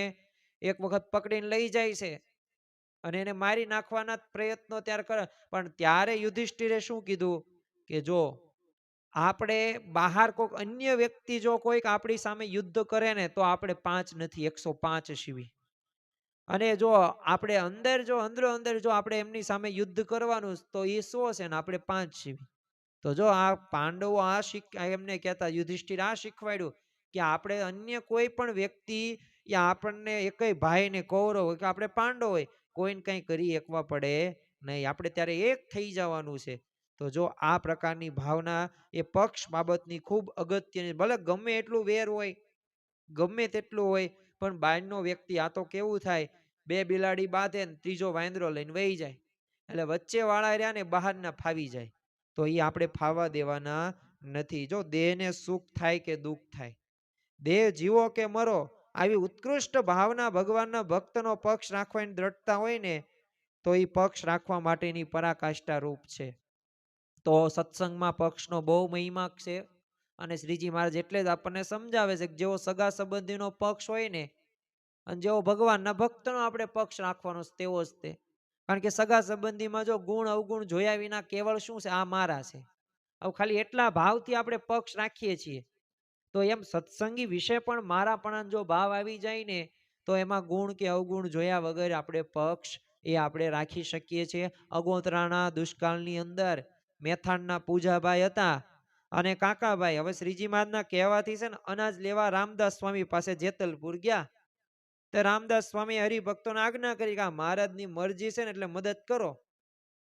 એક વખત પકડીને લઈ જાય છે અને એને મારી નાખવાના પ્રયત્નો ત્યારે કરે, પણ ત્યારે યુધિષ્ઠિરે શું કીધું કે જો આપણે બહાર કોઈક અન્ય વ્યક્તિ જો કોઈક આપણી સામે યુદ્ધ કરે ને તો આપણે 5 નથી 105 શીવી, અને જો આપણે અંદર જો અંદરો અંદર જો આપણે એમની સામે યુદ્ધ કરવાનું તો એ 100 છે ને આપણે 5 છીએ. તો જો આ પાંડવો એમને કહેતા યુધિષ્ઠિર આ શીખવાડ્યું કે આપણે અન્ય કોઈ પણ વ્યક્તિ યા આપણને એકય ભાઈને કૌરવ હોય કે આપણે પાંડવ હોય કોઈને કંઈ કરી એકવા પડે નહીં, આપણે ત્યારે એક થઈ જવાનું છે. તો જો આ પ્રકારની ભાવના એ પક્ષ બાબતની ખૂબ અગત્યની, ભલે ગમે એટલું વેર હોય, ગમે તેટલું હોય, પણ બહારનો વ્યક્તિ આ તો કેવું થાય, બે બિલાડી બાંધે ને ત્રીજો વાંદરો લઈને વહી જાય, એટલે વચ્ચે વાળા રહ્યા ને બહારના ફાવી જાય. તો એ આપણે ફાવા દેવાના નથી. જો દેહને સુખ થાય કે દુઃખ થાય, દેહ જીવો કે મરો, આવી ઉત્કૃષ્ટ ભાવના ભગવાનના ભક્તનો પક્ષ રાખવાની દ્રઢતા હોય ને તો એ પક્ષ રાખવા માટેની પરાકાષ્ઠા રૂપ છે. તો સત્સંગમાં પક્ષનો બહુ મહિમા છે. અને શ્રીજી મહારાજ એટલે જ આપણને સમજાવે છે કે જેવો સગા સંબંધીનો પક્ષ હોય ને અને જેવો ભગવાનના ભક્તનો આપણે પક્ષ રાખવાનો તેવો જ તે. કારણ કે સગા સંબંધીમાં જો ગુણ અવગુણ જોયા વિના કેવળ શું છે, આ મારા છે, હવે ખાલી એટલા ભાવથી આપણે પક્ષ રાખીએ છીએ. તો એમ સત્સંગી વિશે પણ મારાપણા જો ભાવ આવી જાય ને તો એમાં ગુણ કે અવગુણ જોયા વગર આપણે પક્ષ એ આપણે રાખી શકીએ છીએ. અગોતરાના દુષ્કાળની અંદર મેથાણના પૂજાભાઈ હતા અને કાકાભાઈ, હવે શ્રીજી મહારાજના કહેવાથી છે ને અનાજ લેવા રામદાસ સ્વામી પાસે જેતલપુર ગયા. તો રામદાસ સ્વામી હરિભક્તોને આજ્ઞા કરી કે મહારાજની મરજી છે ને એટલે મદદ કરો.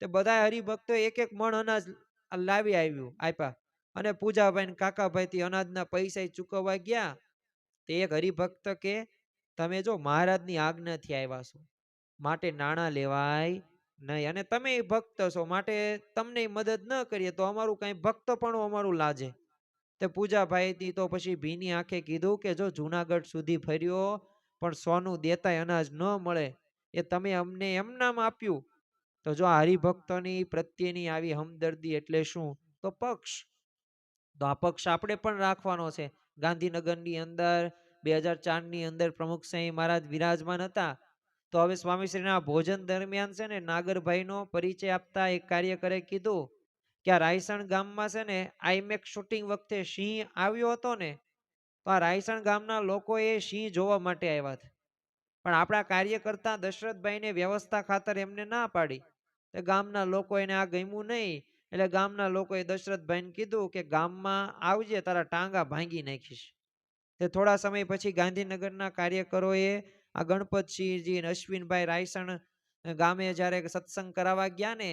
તે બધા હરિભક્તો એક એક મણ અનાજ લાવી આપ્યા અને પૂજાભાઈ ને કાકાભાઈ થી અનાજના પૈસા ચૂકવવા ગયા. તે એક હરિભક્ત કે તમે જો મહારાજની આજ્ઞાથી આવ્યા છો માટે નાણાં લેવાય નહીં, અને તમે ભક્ત છો માટે તમને મદદ ન કરીએ તો અમારું કઈ ભક્ત પણ અમારું લાજે. તે પૂજાભાઈ તો પછી ભીની આંખે કીધું કે જો જુનાગઢ સુધી ફર્યો પણ સોનું દેતાય અનાજ ન મળે, એ તમે અમને એમ નામ આપ્યું. તો જો આ હરિભક્તોની પ્રત્યેની આવી હમદર્દી એટલે શું, તો પક્ષ. તો આ પક્ષ આપણે પણ રાખવાનો છે. ગાંધીનગરની અંદર 2004ની અંદર પ્રમુખ સાંઈ મહારાજ વિરાજમાન હતા. તો હવે સ્વામીશ્રીના ભોજન દરમિયાન છે ને નાગરભાઈનો પરિચય આપતા એક કાર્યકરે કીધું કે આ રાયસણ ગામમાં છે ને આઈમેક્સ શૂટિંગ વખતે સિંહ આવ્યો હતો ને, તો આ રાયસણ ગામના લોકો એ સિંહ જોવા માટે આવ્યા હતા, પણ આપણા કાર્યકર્તા દશરથભાઈને વ્યવસ્થા ખાતર એમને ના પાડી. તો ગામના લોકો એને આ ગમ્યું નહીં, એટલે ગામના લોકોએ દશરથભાઈને કીધું કે ગામમાં આવજે, તારા ટાંગા ભાંગી નાખીશ. તે થોડા સમય પછી ગાંધીનગરના કાર્યકરોએ આ ગણપતસિંહજી અને અશ્વિનભાઈ રાયસણ ગામે જ્યારે સત્સંગ કરાવવા ગયા ને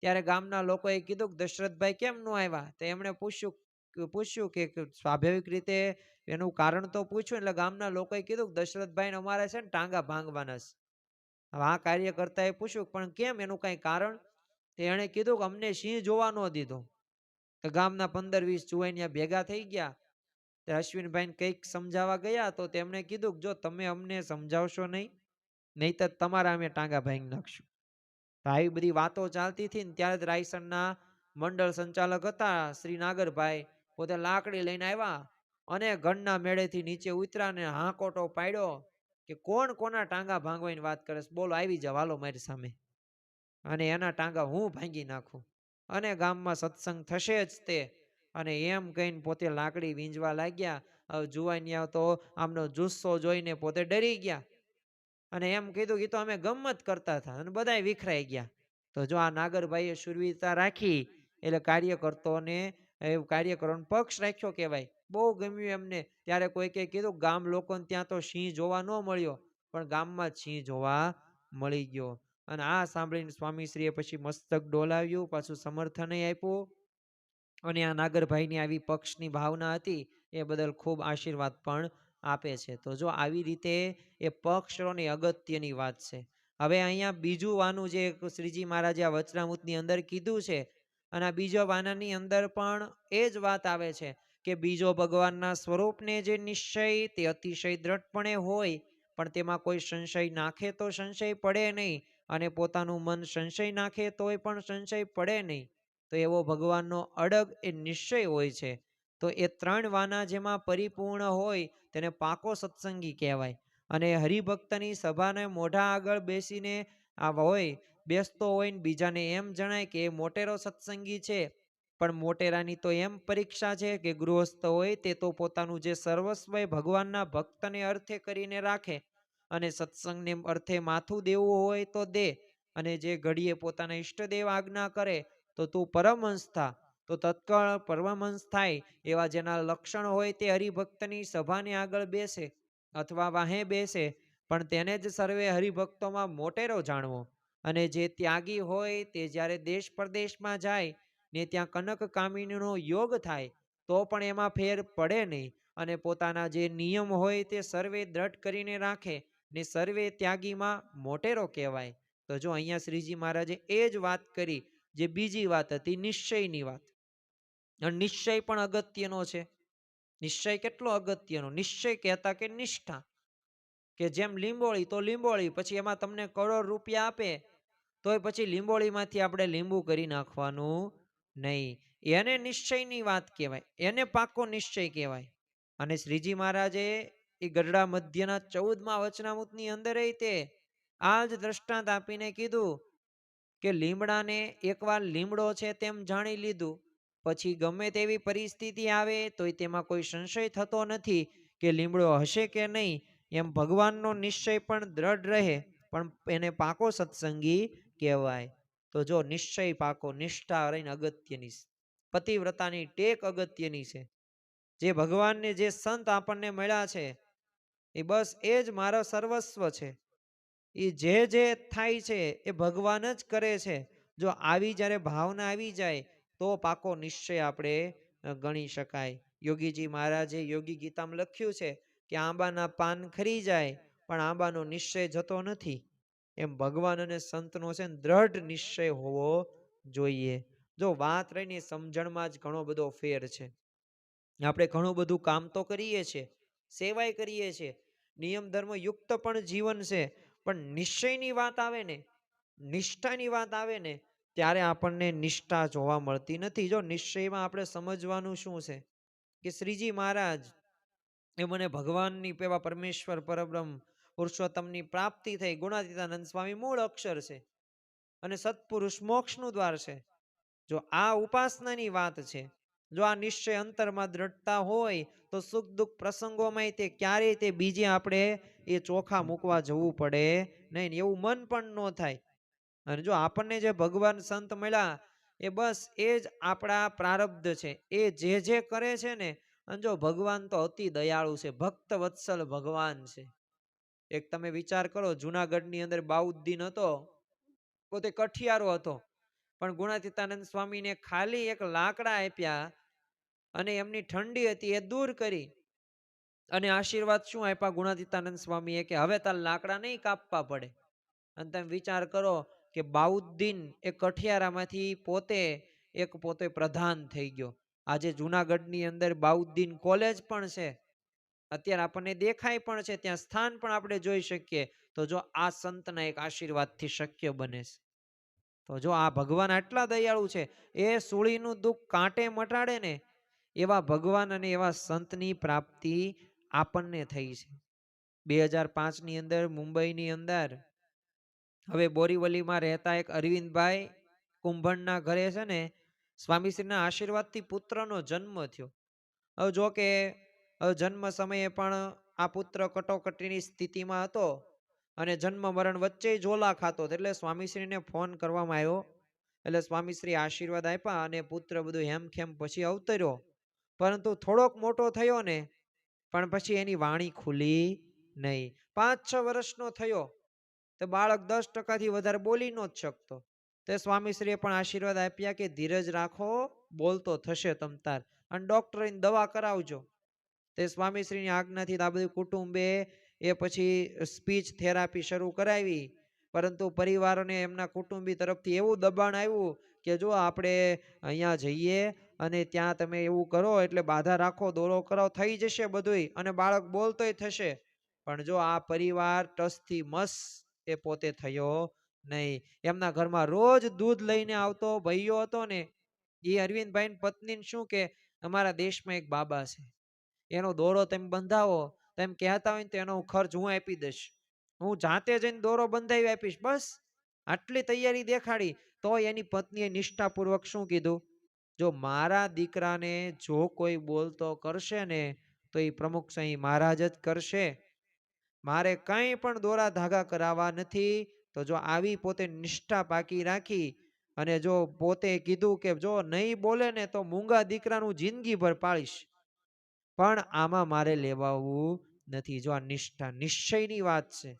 ત્યારે ગામના લોકોએ કીધું કે દશરથભાઈ કેમ ન આવ્યા, તો એમણે પૂછ્યું કે સ્વાભાવિક રીતે એનું કારણ તો પૂછ્યું, એટલે ગામના લોકોએ કીધું કે દશરથભાઈ અમારે છે ને ટાંગા ભાંગવાના છે. હવે આ કાર્યકર્તાએ પૂછ્યું પણ કેમ, એનું કઈ કારણ? એણે કીધું કે અમને સિંહ જોવા ન દીધો. તો ગામના 15-20 જુવાનિયા ભેગા થઈ ગયા. અશ્વિનભાઈ કંઈક સમજાવવા ગયા તો તેમણે કીધું કે જો તમે અમને સમજાવશો નહીં તો તમારા અમે ટાંગા ભાંગી નાખશું. તો આવી બધી વાતો ચાલતી હતી ને ત્યારે જ રાયસણના મંડળ સંચાલક હતા શ્રી નાગરભાઈ પોતે લાકડી લઈને આવ્યા અને ગણના મેળેથી નીચે ઉતર્યા ને હાંકોટો પાડ્યો કે કોણ કોના ટાંગા ભાંગવાની વાત કરે છે, બોલો આવી જાવ હાલો મારી સામે, અને એના ટાંગા હું ભાંગી નાખું, અને ગામમાં સત્સંગ થશે જ તે. અને એમ કહીને પોતે લાકડી વીંજવા લાગ્યા. હવે જુવાનિયા તો આમનો જુસ્સો જોઈને પોતે ડરી ગયા અને એમ કીધું કે તો અમે ગમત કરતા હતા, અને બધાય વિખરાઈ ગયા. તો જો આ નાગરભાઈએ શુરવીરતા રાખી એટલે કાર્યકર્તાઓને કાર્યકરોનો પક્ષ રાખ્યો કહેવાય. બહુ ગમ્યું એમને. ત્યારે કોઈકે કીધું ગામ લોકોને ત્યાં તો સિંહ જોવા ન મળ્યો, પણ ગામમાં જ સિંહ જોવા મળી ગયો. અને આ સાંભળીને સ્વામીશ્રીએ પછી મસ્તક ડોલાવ્યું, પાછું સમર્થન આપ્યું. અને આ નાગરભાઈની આવી પક્ષની ભાવના હતી એ બદલ ખૂબ આશીર્વાદ પણ આપે છે. તો જો આવી રીતે એ પક્ષની અગત્યની વાત છે. હવે અહીંયા બીજું વાનું જે શ્રીજી મહારાજે આ વચનામૃતની અંદર કીધું છે, અને આ બીજો વાનાની અંદર પણ એ જ વાત આવે છે કે બીજો ભગવાનના સ્વરૂપને જે નિશ્ચય તે અતિશય દ્રઢપણે હોય, પણ તેમાં કોઈ સંશય નાખે તો સંશય પડે નહીં, અને પોતાનું મન સંશય નાખે તોય પણ સંશય પડે નહીં. તો એવો ભગવાનનો અડગ એ નિશ્ચય હોય છે. તો એ ત્રણ વાના જેમાં પરિપૂર્ણ હોય તેને પાકો સત્સંગી કહેવાય. અને હરિભક્તની સભાને મોઢા આગળ બેસીને આ હોય, બેસતો હોય ને બીજાને એમ જણાય કે એ મોટેરો સત્સંગી છે. પણ મોટેરાની તો એમ પરીક્ષા છે કે ગૃહસ્થ હોય તે તો પોતાનું જે સર્વસ્વ ભગવાનના ભક્તને અર્થે કરીને રાખે, અને સત્સંગને અર્થે માથું દેવું હોય તો દે, અને જે ઘડીએ પોતાના ઈષ્ટદેવ આજ્ઞા કરે તો તું પરમહંસ થા. તો તત્કાળ પરમહંસ થાય એવા જેના લક્ષણ હોય તે હરિભક્તની સભાને આગળ બેસે અથવા વાહે બેસે, પણ તેને જ સર્વે હરિભક્તોમાં મોટેરો જાણવો. અને જે ત્યાગી હોય તે જ્યારે દેશ પરદેશમાં જાય ને ત્યાં કનક કામિનીનો યોગ થાય તો પણ એમાં ફેર પડે નહીં, અને પોતાના જે નિયમ હોય તે સર્વે દ્રઢ કરીને રાખે ને સર્વે ત્યાગીમાં મોટેરો કહેવાય. તો જો અહીંયા શ્રીજી મહારાજે એ જ વાત કરી જે બીજી વાત હતી નિશ્ચયની વાત. અને નિશ્ચય પણ અગત્યનો છે. નિશ્ચય કેટલો અગત્યનો! નિશ્ચય કહેતા કે નિષ્ઠા, કે જેમ લીંબોળી તો લીંબોળી, પછી એમાં તમને કરોડ રૂપિયા આપે તોય પછી લીંબોળીમાંથી આપણે લીંબુ કરી નાખવાનું નહીં. એને નિશ્ચયની વાત કહેવાય, એને પાકો નિશ્ચય કહેવાય. અને શ્રીજી મહારાજે એ ગઢડા મધ્યના 14મા વચનામૃતની અંદર તે આ જ દ્રષ્ટાંત આપીને કીધું કે લીમડાને એકવાર લીમડો છે તેમ જાણી લીધું, પછી ગમે તેવી પરિસ્થિતિ આવે તોય તેમાં કોઈ સંશય થતો નથી કે લીમડો હશે કે નહીં. એમ ભગવાનનો નિશ્ચય પણ દ્રઢ રહે, પણ એને પાકો સત્સંગી કહેવાય. તો જો નિશ્ચય પાકો, નિષ્ઠા રહીને અગત્યની, પતિવ્રતાની ટેક અગત્યની છે. જે ભગવાનને જે સંત આપણને મળ્યા છે એ બસ એ જ મારો સર્વસ્વ છે. એ જે થાય છે એ ભગવાન જ કરે છે. જો આવી જ્યારે ભાવના આવી જાય તો પાકો નિશ્ચય આપણે ગણી શકાય. યોગીજી મહારાજે યોગી ગીતામાં લખ્યું છે કે આંબાના પાન ખરી જાય પણ આંબાનો નિશ્ચય જતો નથી. એમ ભગવાન અને સંતનો છે દ્રઢ નિશ્ચય હોવો જોઈએ. જો વાત રહીને સમજણમાં જ ઘણો બધો ફેર છે. આપણે ઘણું બધું કામ તો કરીએ છીએ, સેવાય કરીએ છીએ, નિયમ ધર્મ યુક્ત પણ જીવન છે, પણ નિશ્ચયની વાત આવે ને, નિષ્ઠાની વાત આવે ને, ત્યારે આપણને નિષ્ઠા જોવા મળતી નથી. જો નિશ્ચયમાં આપણે સમજવાનું શું છે કે શ્રીજી મહારાજ એ મને ભગવાનની પેવા પરમેશ્વર પરબ્રહ્મ પુરુષોત્તમની પ્રાપ્તિ થઈ. ગુણાતીતાનંદ સ્વામી મૂળ અક્ષર છે અને સત્પુરુષ મોક્ષનું દ્વાર છે. જો આ ઉપાસનાની વાત છે, જો આ નિશ્ચય અંતરમાં દ્રઢતા હોય તો સુખ દુઃખ પ્રસંગોમાં તે ક્યારેય તે બીજે આપણે એ ચોખા મૂકવા જવું પડે નહીં, એવું મન પણ ન થાય. અને જો આપણને જે ભગવાન સંત મળ્યા એ બસ એ જ આપણા પ્રારબ્ધ છે. એ જે કરે છે ને, અને જો ભગવાન તો અતિ દયાળુ છે, ભક્ત વત્સલ ભગવાન છે. એક તમે વિચાર કરો, જુનાગઢની અંદર બાઉદ્દીન હતો, પોતે કઠિયારો હતો, પણ ગુણાતીતાનંદ સ્વામીને ખાલી એક લાકડા આપ્યા અને એમની ઠંડી હતી એ દૂર કરી. અને આશીર્વાદ શું આપ્યા ગુણાતીતાનંદ સ્વામીએ કે હવે તાર લાકડા નહીં કાપવા પડે. અને તમે વિચાર કરો કે બાઉદ્દીન એ કઠિયારામાંથી પોતે પ્રધાન થઈ ગયો. આજે જુનાગઢની અંદર બાઉદ્દીન કોલેજ પણ છે, અત્યારે આપણને દેખાય પણ છે, ત્યાં સ્થાન પણ આપણે જોઈ શકીએ. તો જો આ સંતના એક આશીર્વાદથી શક્ય બને છે. તો જો આ ભગવાન આટલા દયાળુ છે, એ સૂળીનું દુઃખ કાંટે મટાડે ને, એવા ભગવાન અને એવા સંતની પ્રાપ્તિ આપણને થઈ છે. 2005ની અંદર મુંબઈની અંદર હવે બોરીવલીમાં રહેતા એક અરવિંદભાઈ કુંભણના ઘરે છે ને સ્વામીશ્રીના આશીર્વાદથી પુત્રનો જન્મ થયો. હવે જો કે જન્મ સમયે પણ આ પુત્ર કટોકટીની સ્થિતિમાં હતો અને જન્મ મરણ વચ્ચે ઝોલા ખાતો હતો. એટલે સ્વામીશ્રીને ફોન કરવામાં આવ્યો. એટલે સ્વામીશ્રી આશીર્વાદ આપ્યા અને પુત્ર બધું હેમખેમ પછી અવતર્યો. પરંતુ થોડોક મોટો થયો ને પણ પછી એની વાણી ખુલી નહીં. 5-6 વર્ષનો થયો તો બાળક 10% વધારે બોલી ન શકતો. તે સ્વામીશ્રીએ પણ આશીર્વાદ આપ્યા કે ધીરજ રાખો, બોલતો થશે તમતાર, અને ડોક્ટરની દવા કરાવજો. તે સ્વામીશ્રીની આજ્ઞાથી આ બધું કુટુંબે એ પછી સ્પીચ થેરાપી શરૂ કરાવી. પરંતુ પરિવારોને એમના કુટુંબી તરફથી એવું દબાણ આવ્યું કે જો આપણે અહીંયા જઈએ અને ત્યાં તમે એવું કરો એટલે બાધા રાખો, દોરો કરાવો, થઈ જશે બધુંય અને બાળક બોલતોય થશે. પણ જો આ પરિવાર ટસથી મસ એ પોતે થયો નહીં. એમના ઘરમાં રોજ દૂધ લઈને આવતો ભાઈઓ હતો ને એ અરવિંદભાઈ પત્ની શું કે અમારા દેશમાં એક બાબા છે, એનો દોરો તમે બંધાવો, તેમ કહેતા હોય ને તો એનો ખર્ચ હું આપી દઈશ, હું જાતે જઈને દોરો બંધાવી આપીશ, બસ આટલી તૈયારી દેખાડી. તો એની પત્નીએ નિષ્ઠાપૂર્વક શું કીધું, જો મારા દીકરાને જો કોઈ બોલતો કરશે ને તો એ પ્રમુખ સ્વામી મહારાજ જ કરશે, મારે કંઈ પણ દોરા ધાગા કરાવવા નથી. તો જો આવી પોતે નિષ્ઠા પાકી રાખી અને જો પોતે કીધું કે જો નહીં બોલે ને તો મૂંગા દીકરાનું જિંદગીભર પાળીશ, પણ આમાં મારે લેવાવું નથી. જો આ નિષ્ઠા નિશ્ચયની વાત છે.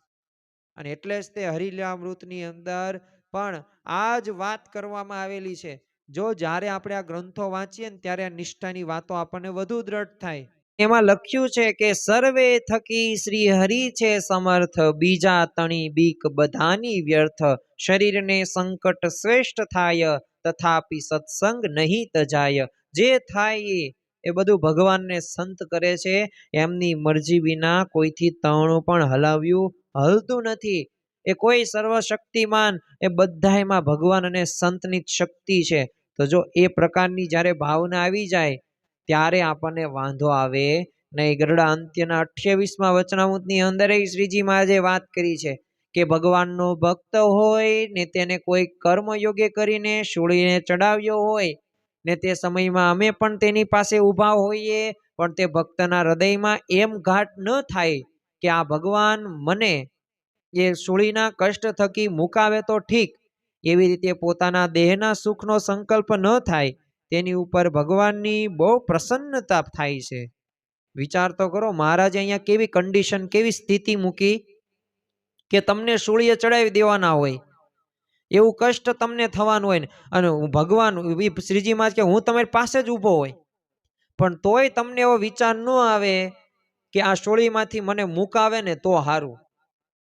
અને એટલે જ તે હરિલીલામૃતની અંદર પણ આ જ વાત કરવામાં આવેલી છે. જો જ્યારે આપણે આ ગ્રંથો વાંચીએ ને ત્યારે આ નિષ્ઠાની વાતો આપણને વધુ દ્રઢ થાય. એમાં લખ્યું છે કે સર્વે થકી શ્રી હરિ છે સમર્થ, બીજા તણી બીક બધાની વ્યર્થ, શરીરને સંકટ શ્રેષ્ઠ થાય, તથાપી સત્સંગ નહીં તજાય. જે થાય એ બધું ભગવાનને સંત કરે છે, એમની મરજી વિના કોઈથી તણું પણ હલાવ્યું હલતું નથી. એ કોઈ સર્વશક્તિમાન, એ બધાયમાં ભગવાન અને સંતની શક્તિ છે. તો જો એ પ્રકારની જ્યારે ભાવના આવી જાય ત્યારે આપણને વાંધો આવે નહીં. ગરડા અંત્યના 28મા વચનામૃતની અંદર શ્રીજી મહારાજે વાત કરી છે કે ભગવાનનો ભક્ત હોય ને તેને કોઈ કર્મયોગે કરીને શૂળીને ચડાવ્યો હોય ને તે સમયમાં અમે પણ તેની પાસે ઊભા હોઈએ, પણ તે ભક્તના હૃદયમાં એમ ઘાટ ન થાય કે આ ભગવાન મને એ શૂળીના કષ્ટ થકી મુકાવે તો ઠીક, એવી રીતે પોતાના દેહના સુખનો સંકલ્પ ન થાય, તેની ઉપર ભગવાનની બહુ પ્રસન્નતા થાય છે. વિચાર તો કરો, મહારાજે અહીંયા કેવી કન્ડિશન, કેવી સ્થિતિ મૂકી કે તમને શૂળીએ ચડાવી દેવાના હોય, એવું કષ્ટ તમને થવાનું હોય ને, અને ભગવાન શ્રીજી મહારાજ કે હું તમારી પાસે જ ઊભો હોય, પણ તોય તમને એવો વિચાર ન આવે કે આ શોળીમાંથી મને મુકાવે ને તો સારું.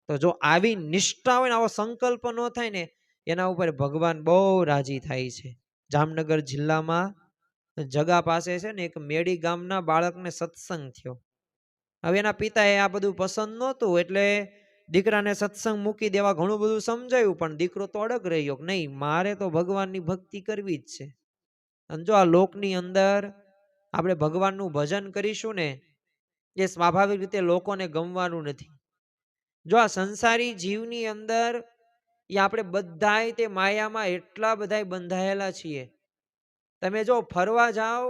તો જો આવી નિષ્ઠા હોય ને, આવો સંકલ્પ ન થાય ને, એના ઉપર ભગવાન બહુ રાજી થાય છે. જામનગર જિલ્લામાં જગા પાસે છે ને એક મેડી ગામના બાળકને સત્સંગ થયો. હવે એના પિતાએ આ બધું પસંદ નહોતું એટલે દીકરાને સત્સંગ મૂકી દેવા ઘણું બધું સમજાયું, પણ દીકરો તો અડગ રહ્યો કે નહીં, મારે તો ભગવાનની ભક્તિ કરવી જ છે. અને જો આ લોકની અંદર આપણે ભગવાનનું ભજન કરીશું ને, એ સ્વાભાવિક રીતે લોકોને ગમવાનું નથી. જો આ સંસારી જીવની અંદર એ આપણે બધાય તે માયામાં એટલા બધાય બંધાયેલા છીએ. તમે જો ફરવા જાઓ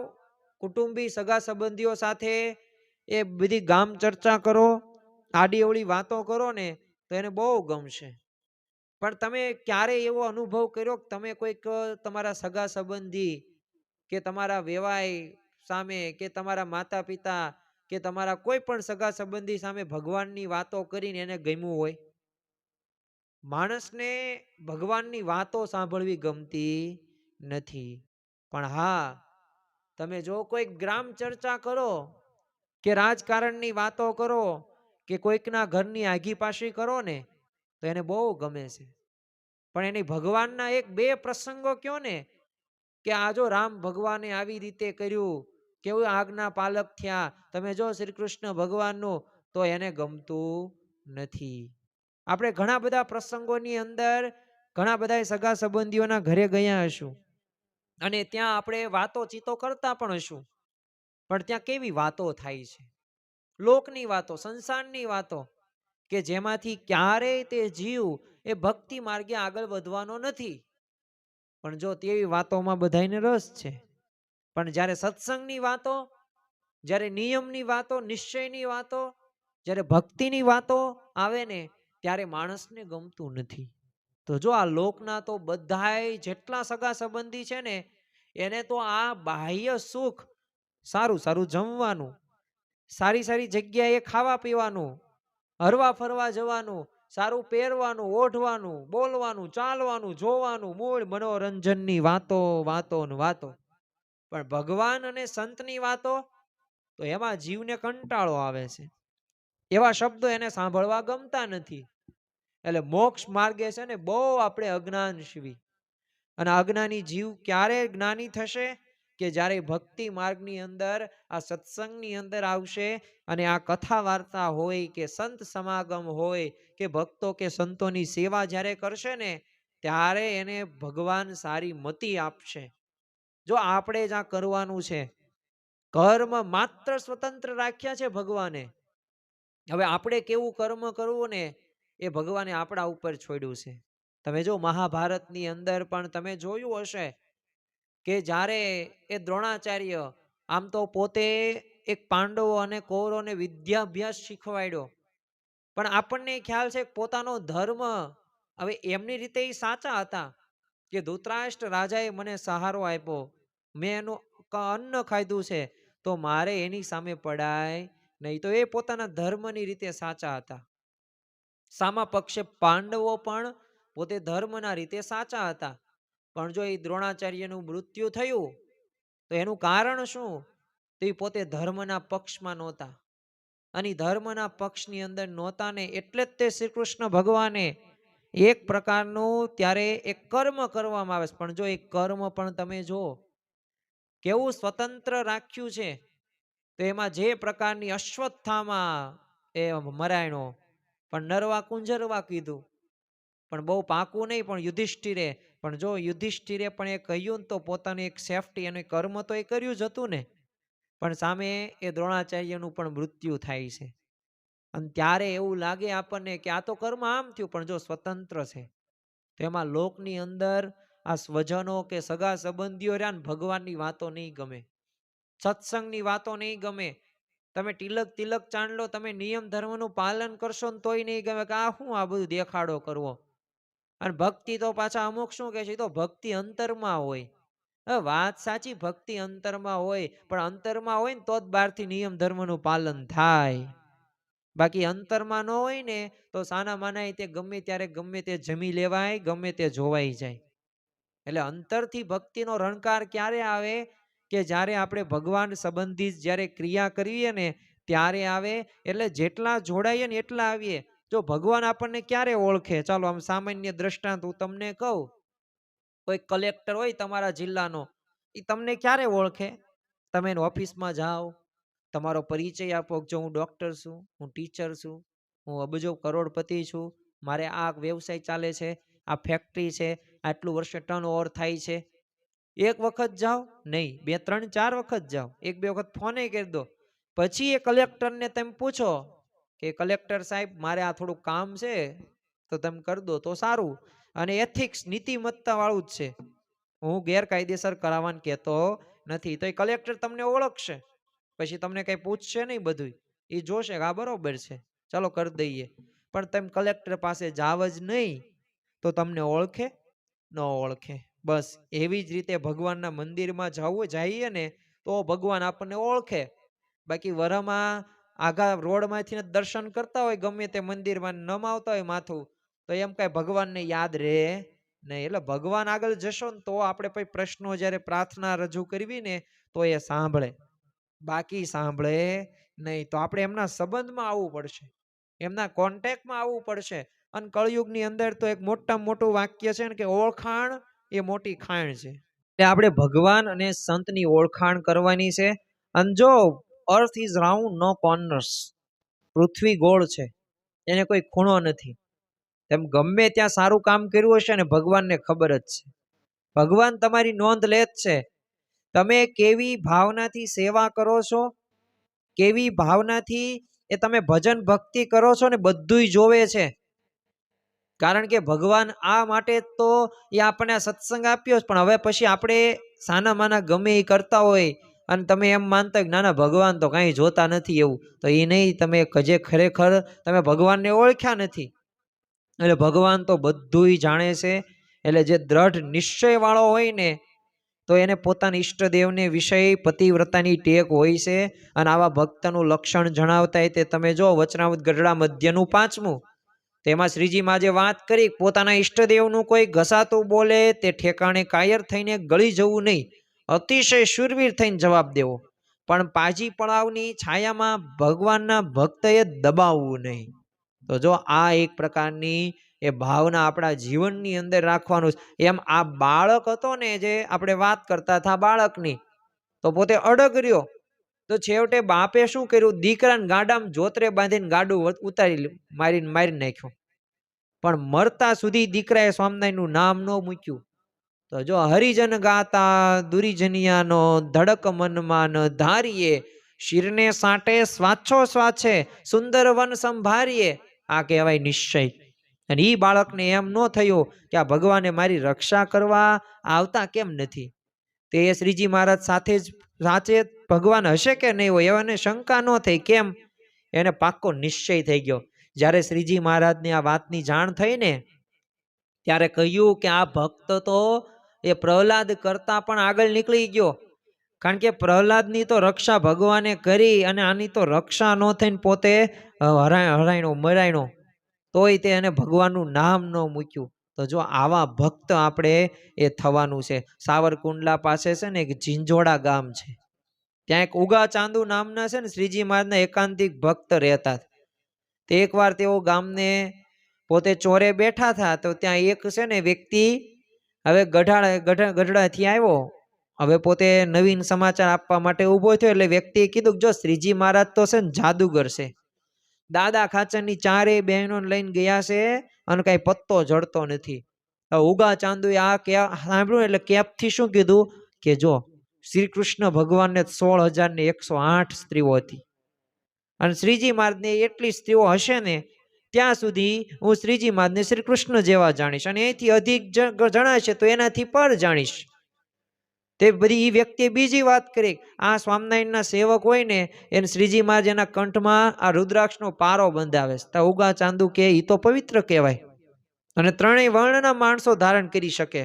કુટુંબી સગા સંબંધીઓ સાથે, એ બધી ગામ ચર્ચા કરો, આડી અવળી વાતો કરો ને તો એને બહુ ગમશે. પણ તમે ક્યારે એવો અનુભવ કર્યો કે તમે કોઈક તમારા સગા સંબંધી કે તમારા વેવાય સામે કે તમારા માતા પિતા કે તમારા કોઈ પણ સગા સંબંધી સામે ભગવાનની વાતો કરીને એને ગમ્યું હોય? માણસને ભગવાનની વાતો સાંભળવી ગમતી નથી. પણ હા, તમે જો કોઈ ગ્રામ ચર્ચા કરો કે રાજકારણની વાતો કરો કે કોઈકના ઘરની આગી પાછી કરો ને તો એને બહુ ગમે છે. પણ એની ભગવાનના 1-2 પ્રસંગો કયો ને કે આ જો રામ ભગવાને આવી રીતે કર્યું, કેવું આજ્ઞા પાલક થયા, તમે જો શ્રી કૃષ્ણ ભગવાનનું, તો એને ગમતું નથી. આપણે ઘણા બધા પ્રસંગોની અંદર ઘણા બધા સગા સંબંધીઓના ઘરે ગયા હશું અને ત્યાં આપણે વાતો ચીતો કરતા પણ હશું, પણ ત્યાં કેવી વાતો થાય છે, લોકની વાતો, સંસારની વાતો, કે જેમાંથી ક્યારેય તે જીવ એ ભક્તિ માર્ગે આગળ વધવાનો નથી. પણ જો તેવી વાતોમાં બધાને રસ છે, પણ જ્યારે સત્સંગની વાતો, જ્યારે નિયમની વાતો, નિશ્ચયની વાતો, જ્યારે ભક્તિની વાતો આવે ને ત્યારે માણસને ગમતું નથી. તો જો આ લોકના તો બધાય જેટલા સગા સંબંધી છે ને એને તો આ બાહ્ય સુખ, સારું સારું જમવાનું, સારી સારી જગ્યાએ ખાવા પીવાનું, હરવા ફરવા જવાનું, સારું પહેરવાનું, ઓઢવાનું, બોલવાનું, ચાલવાનું, જોવાનું, મૂળ મનોરંજનની વાતો વાતો ને વાતો. પણ ભગવાન અને સંતની વાતો તો એમાં જીવને કંટાળો આવે છે, એવા શબ્દો એને સાંભળવા ગમતા નથી. એટલે મોક્ષ માર્ગે છે ને બહુ આપણે અજ્ઞાન શીવી, અને અજ્ઞાની જીવ ક્યારે જ્ઞાની થશે કે જ્યારે ભક્તિ માર્ગની અંદર આ સત્સંગની અંદર આવશે અને આ કથા વાર્તા હોય કે સંત સમાગમ હોય કે ભક્તો કે સંતોની સેવા જ્યારે કરશે ને ત્યારે એને ભગવાન સારી મતિ આપશે. જો આપણે જ આ કરવાનું છે, કર્મ માત્ર સ્વતંત્ર રાખ્યા છે ભગવાને. હવે આપણે કેવું કર્મ કરવું ને એ ભગવાને આપણા ઉપર છોડ્યું છે. તમે જો મહાભારતની અંદર પણ તમે જોયું હશે કે જ્યારે એ દ્રોણાચાર્ય આમ તો પોતે એક પાંડવો અને કૌરવોને વિદ્યાભ્યાસ શીખવાડ્યો, પણ આપણને ખ્યાલ છે પોતાનો ધર્મ, હવે એમની રીતે એ સાચા હતા કે ધૃતરાષ્ટ્ર રાજાએ મને સહારો આપ્યો, મેં એનું અન્ન ખાધું છે, તો મારે એની સામે પડાય નહીં. તો એ પોતાના ધર્મની રીતે સાચા હતા. સામા પક્ષે પાંડવો પણ પોતે ધર્મના રીતે સાચા હતા. પણ જો એ દ્રોણાચાર્યનું મૃત્યુ થયું તો એનું કારણ શું? તો એ પોતે ધર્મના પક્ષમાં નહોતા, અને ધર્મના પક્ષની અંદર નહોતા ને એટલે જ તે શ્રી કૃષ્ણ ભગવાને એક પ્રકારનું ત્યારે એક કર્મ કરવામાં આવે છે. પણ જો એ કર્મ પણ તમે જો કેવું સ્વતંત્ર રાખ્યું છે, તો એમાં જે પ્રકારની અશ્વત્થામાં એ મરાયણો, પણ નરવા કુંજરવા કીધું, પણ બહુ પાકું નહીં. પણ યુધિષ્ઠિરે, પણ જો યુધિષ્ઠિરે પણ એ કહ્યું ને તો પોતાની એક સેફટી, એનું કર્મ તો એ કર્યું જ હતું ને, પણ સામે એ દ્રોણાચાર્યનું પણ મૃત્યુ થાય છે. અને ત્યારે એવું લાગે આપણને કે આ તો કર્મ આમ થયું, પણ જો સ્વતંત્ર છે તો એમાં લોકની અંદર આ સ્વજનો કે સગા સંબંધીઓ રહ્યા ને ભગવાનની વાતો નહીં ગમે, સત્સંગની વાતો નહીં ગમે. તમે તિલક તિલક ચાંદલો, તમે નિયમ ધર્મનું પાલન કરશો ને તોય નહીં ગમે કે આ શું આ બધું દેખાડો કરવો. અને ભક્તિ તો પાછા અમુક શું કે છે, તો ભક્તિ અંતરમાં હોય. વાત સાચી, ભક્તિ અંતરમાં હોય, પણ અંતરમાં હોય ને તો જ બહારથી નિયમ ધર્મનું પાલન થાય. બાકી અંતરમાં ન હોય ને તો સાના માના તે ગમે ત્યારે ગમે તે જમી લેવાય, ગમે તે જોવાઈ જાય. એટલે અંતરથી ભક્તિનો રણકાર ક્યારે આવે કે જ્યારે આપણે ભગવાન સંબંધિત જ્યારે ક્રિયા કરીએ ને ત્યારે આવે. એટલે જેટલા જોડાઈએ ને એટલા આવીએ. જો ભગવાન આપણને ક્યારે ઓળખે, ચાલો આમ સામાન્ય દ્રષ્ટાંત હું તમને કહું, કોઈ કલેક્ટર હોય તમારા જિલ્લાનો, એ તમને ક્યારે ઓળખે? તમે એની ઓફિસમાં જાઓ, તમારો પરિચય આપો, જો હું ડોક્ટર છું, હું ટીચર છું, હું અબજો કરોડપતિ છું, મારે આ વ્યવસાય ચાલે છે, આ ફેક્ટરી છે, આટલું વર્ષે ટર્ન ઓવર થાય છે. એક વખત જાઓ નહીં, 2-3-4 વખત જાઓ, 1-2 વખત ફોને કરી દો. પછી એ કલેક્ટરને તમે પૂછો કે કલેક્ટર સાહેબ મારે આ થોડું કામ છે તો તમે કરી દો તો સારું. અને એથિક્સ નીતિમત્તા વાળું જ છે, હું ગેરકાયદેસર કરાવવાનું કહેતો નથી. તો એ કલેક્ટર તમને ઓળખશે, પછી તમને કઈ પૂછશે નહીં, બધું એ જોશે કે આ બરોબર છે, ચાલો કરી દઈએ. પણ તમે કલેક્ટર પાસે જાવ જ નહીં તો તમને ઓળખે? ન ઓળખે. બસ એવી જ રીતે ભગવાનના મંદિરમાં જવું જઈએ ને તો ભગવાન આપણને ઓળખે. બાકી વરમાં આઘા રોડમાંથી દર્શન કરતા હોય ગમે તે મંદિરમાં, નમાવતા હોય માથું, તો એમ કઈ ભગવાનને યાદ રહે નહીં. એટલે ભગવાન આગળ જશો ને તો આપણે પછી પ્રશ્નો જ્યારે પ્રાર્થના રજૂ કરવી ને તો એ સાંભળે, બાકી સાંભળે નહીં. તો આપણે એમના સંબંધમાં આવવું પડશે, એમના કોન્ટેક્ટમાં આવવું પડશે. અને કળયુગની અંદર તો એક મોટામાં મોટું વાક્ય છે ને કે ઓળખાણ એ મોટી ખાણ છે. એટલે આપણે ભગવાન અને સંતની ઓળખાણ કરવાની છે. અને જો earth is round no corners, પૃથ્વી ગોળ છે, એને કોઈ ખૂણો નથી. તેમ ગમે ત્યાં સારું કામ કર્યું હશે ને ભગવાનને ખબર જ છે, ભગવાન તમારી નોંધ લે જ છે. તમે કેવી ભાવનાથી સેવા કરો છો, કેવી ભાવનાથી એ તમે ભજન ભક્તિ કરો છો ને બધુંય જોવે છે. કારણ કે ભગવાન આ માટે તો એ આપણને સત્સંગ આપ્યો છે, પણ હવે પછી આપણે સાના માના ગમે એ કરતા હોય અને તમે એમ માનતા હોય ના ના ભગવાન તો કાંઈ જોતા નથી, એવું તો એ નહીં. તમે જે ખરેખર તમે ભગવાનને ઓળખ્યા નથી. એટલે ભગવાન તો બધુંય જાણે છે. એટલે જે દ્રઢ નિશ્ચય વાળો હોય ને તો એને પોતાના ઈષ્ટદેવને વિષય પતિવ્રતાની ટેક હોય છે. અને આવા ભક્તનું લક્ષણ જણાવતા તે તમે જો વચનામૃત ગઢડા મધ્યનું 5મું, તેમાં શ્રીજીમાં જે વાત કરી પોતાના ઈષ્ટદેવનું કોઈ ઘસાતું બોલે તે ઠેકાણે કાયર થઈને ગળી જવું નહીં, અતિશય શૂરવીર થઈને જવાબ દેવો, પણ પાજી પળાવની છાયામાં ભગવાનના ભક્તએ દબાવવું નહીં. તો જો આ એક પ્રકારની એ ભાવના આપણા જીવનની અંદર રાખવાનું છે. એમ આ બાળક હતો ને જે આપણે વાત કરતા હતા બાળકની, તો પોતે અડગ રહ્યો તો છેવટે બાપે શું કર્યું, દીકરાને ગાડામાં જોતરે બાંધીને ગાડું ઉતારી મારી નાખ્યું. પણ મરતા સુધી દીકરાએ સ્વામિનારાયણનું નામ ન મૂક્યું. તો જો હરિજન ગાતા દુરીજનિયાનો ધડક મનમાં ન ધારીએ, શિરને સાંટે સ્વાછો સ્વાછે સુંદર વન સંભારીએ. આ કહેવાય નિશ્ચય. અને એ બાળકને એમ ન થયું કે આ ભગવાને મારી રક્ષા કરવા આવતા કેમ નથી. તે શ્રીજી મહારાજ સાથે જ સાચે ભગવાન હશે કે નહીં હોય એવાને શંકા ન થઈ. કેમ? એને પાક્કો નિશ્ચય થઈ ગયો. જ્યારે શ્રીજી મહારાજને આ વાતની જાણ થઈ ને ત્યારે કહ્યું કે આ ભક્ત તો એ પ્રહલાદ કરતા પણ આગળ નીકળી ગયો. કારણ કે પ્રહલાદની તો રક્ષા ભગવાને કરી અને આની તો રક્ષા ન થઈને પોતે હરાયણો મરાયણો, તોય તે એને ભગવાનનું નામ ન મૂક્યું. તો જો આવા ભક્ત આપણે એ થવાનું છે. સાવરકુંડલા પાસે છે ને એક ઝીંઝોડા ગામ છે, ત્યાં એક ઉગા ચાંદુ નામના છે ને શ્રીજી મહારાજના એકાંતિક ભક્ત રહેતા. તે એકવાર તેઓ ગામને પોતે ચોરે બેઠા હતા તો ત્યાં એક છે ને વ્યક્તિ હવે ગઢડાથી આવ્યો. હવે પોતે નવીન સમાચાર આપવા માટે ઊભો થયો. એટલે વ્યક્તિએ કીધું જો શ્રીજી મહારાજ તો છે ને જાદુગર છે, દાદા ખાચરની 4 બહેનો લઈને ગયા છે અને કઈ પત્તો જડતો નથી. ઉગા ચાંદુએ આ સાંભળ્યું એટલે કેપથી શું કીધું કે જો શ્રી કૃષ્ણ ભગવાનને 16,108 સ્ત્રીઓ હતી અને શ્રીજી મહારાજને એટલી સ્ત્રીઓ હશે ને ત્યાં સુધી હું શ્રીજી મહારાજને શ્રી કૃષ્ણ જેવા જાણીશ અને એથી અધિક જણાશે તો એનાથી પર જાણીશ. તે બધી એ વ્યક્તિએ બીજી વાત કરી, આ સ્વામિનારાયણના સેવક હોય ને એને શ્રીજી મહારાજ એના કંઠમાં આ રુદ્રાક્ષનો પારો બંધાવે છે. ઉગા ચાંદુ કે એ તો પવિત્ર કહેવાય અને 3 વર્ણના માણસો ધારણ કરી શકે.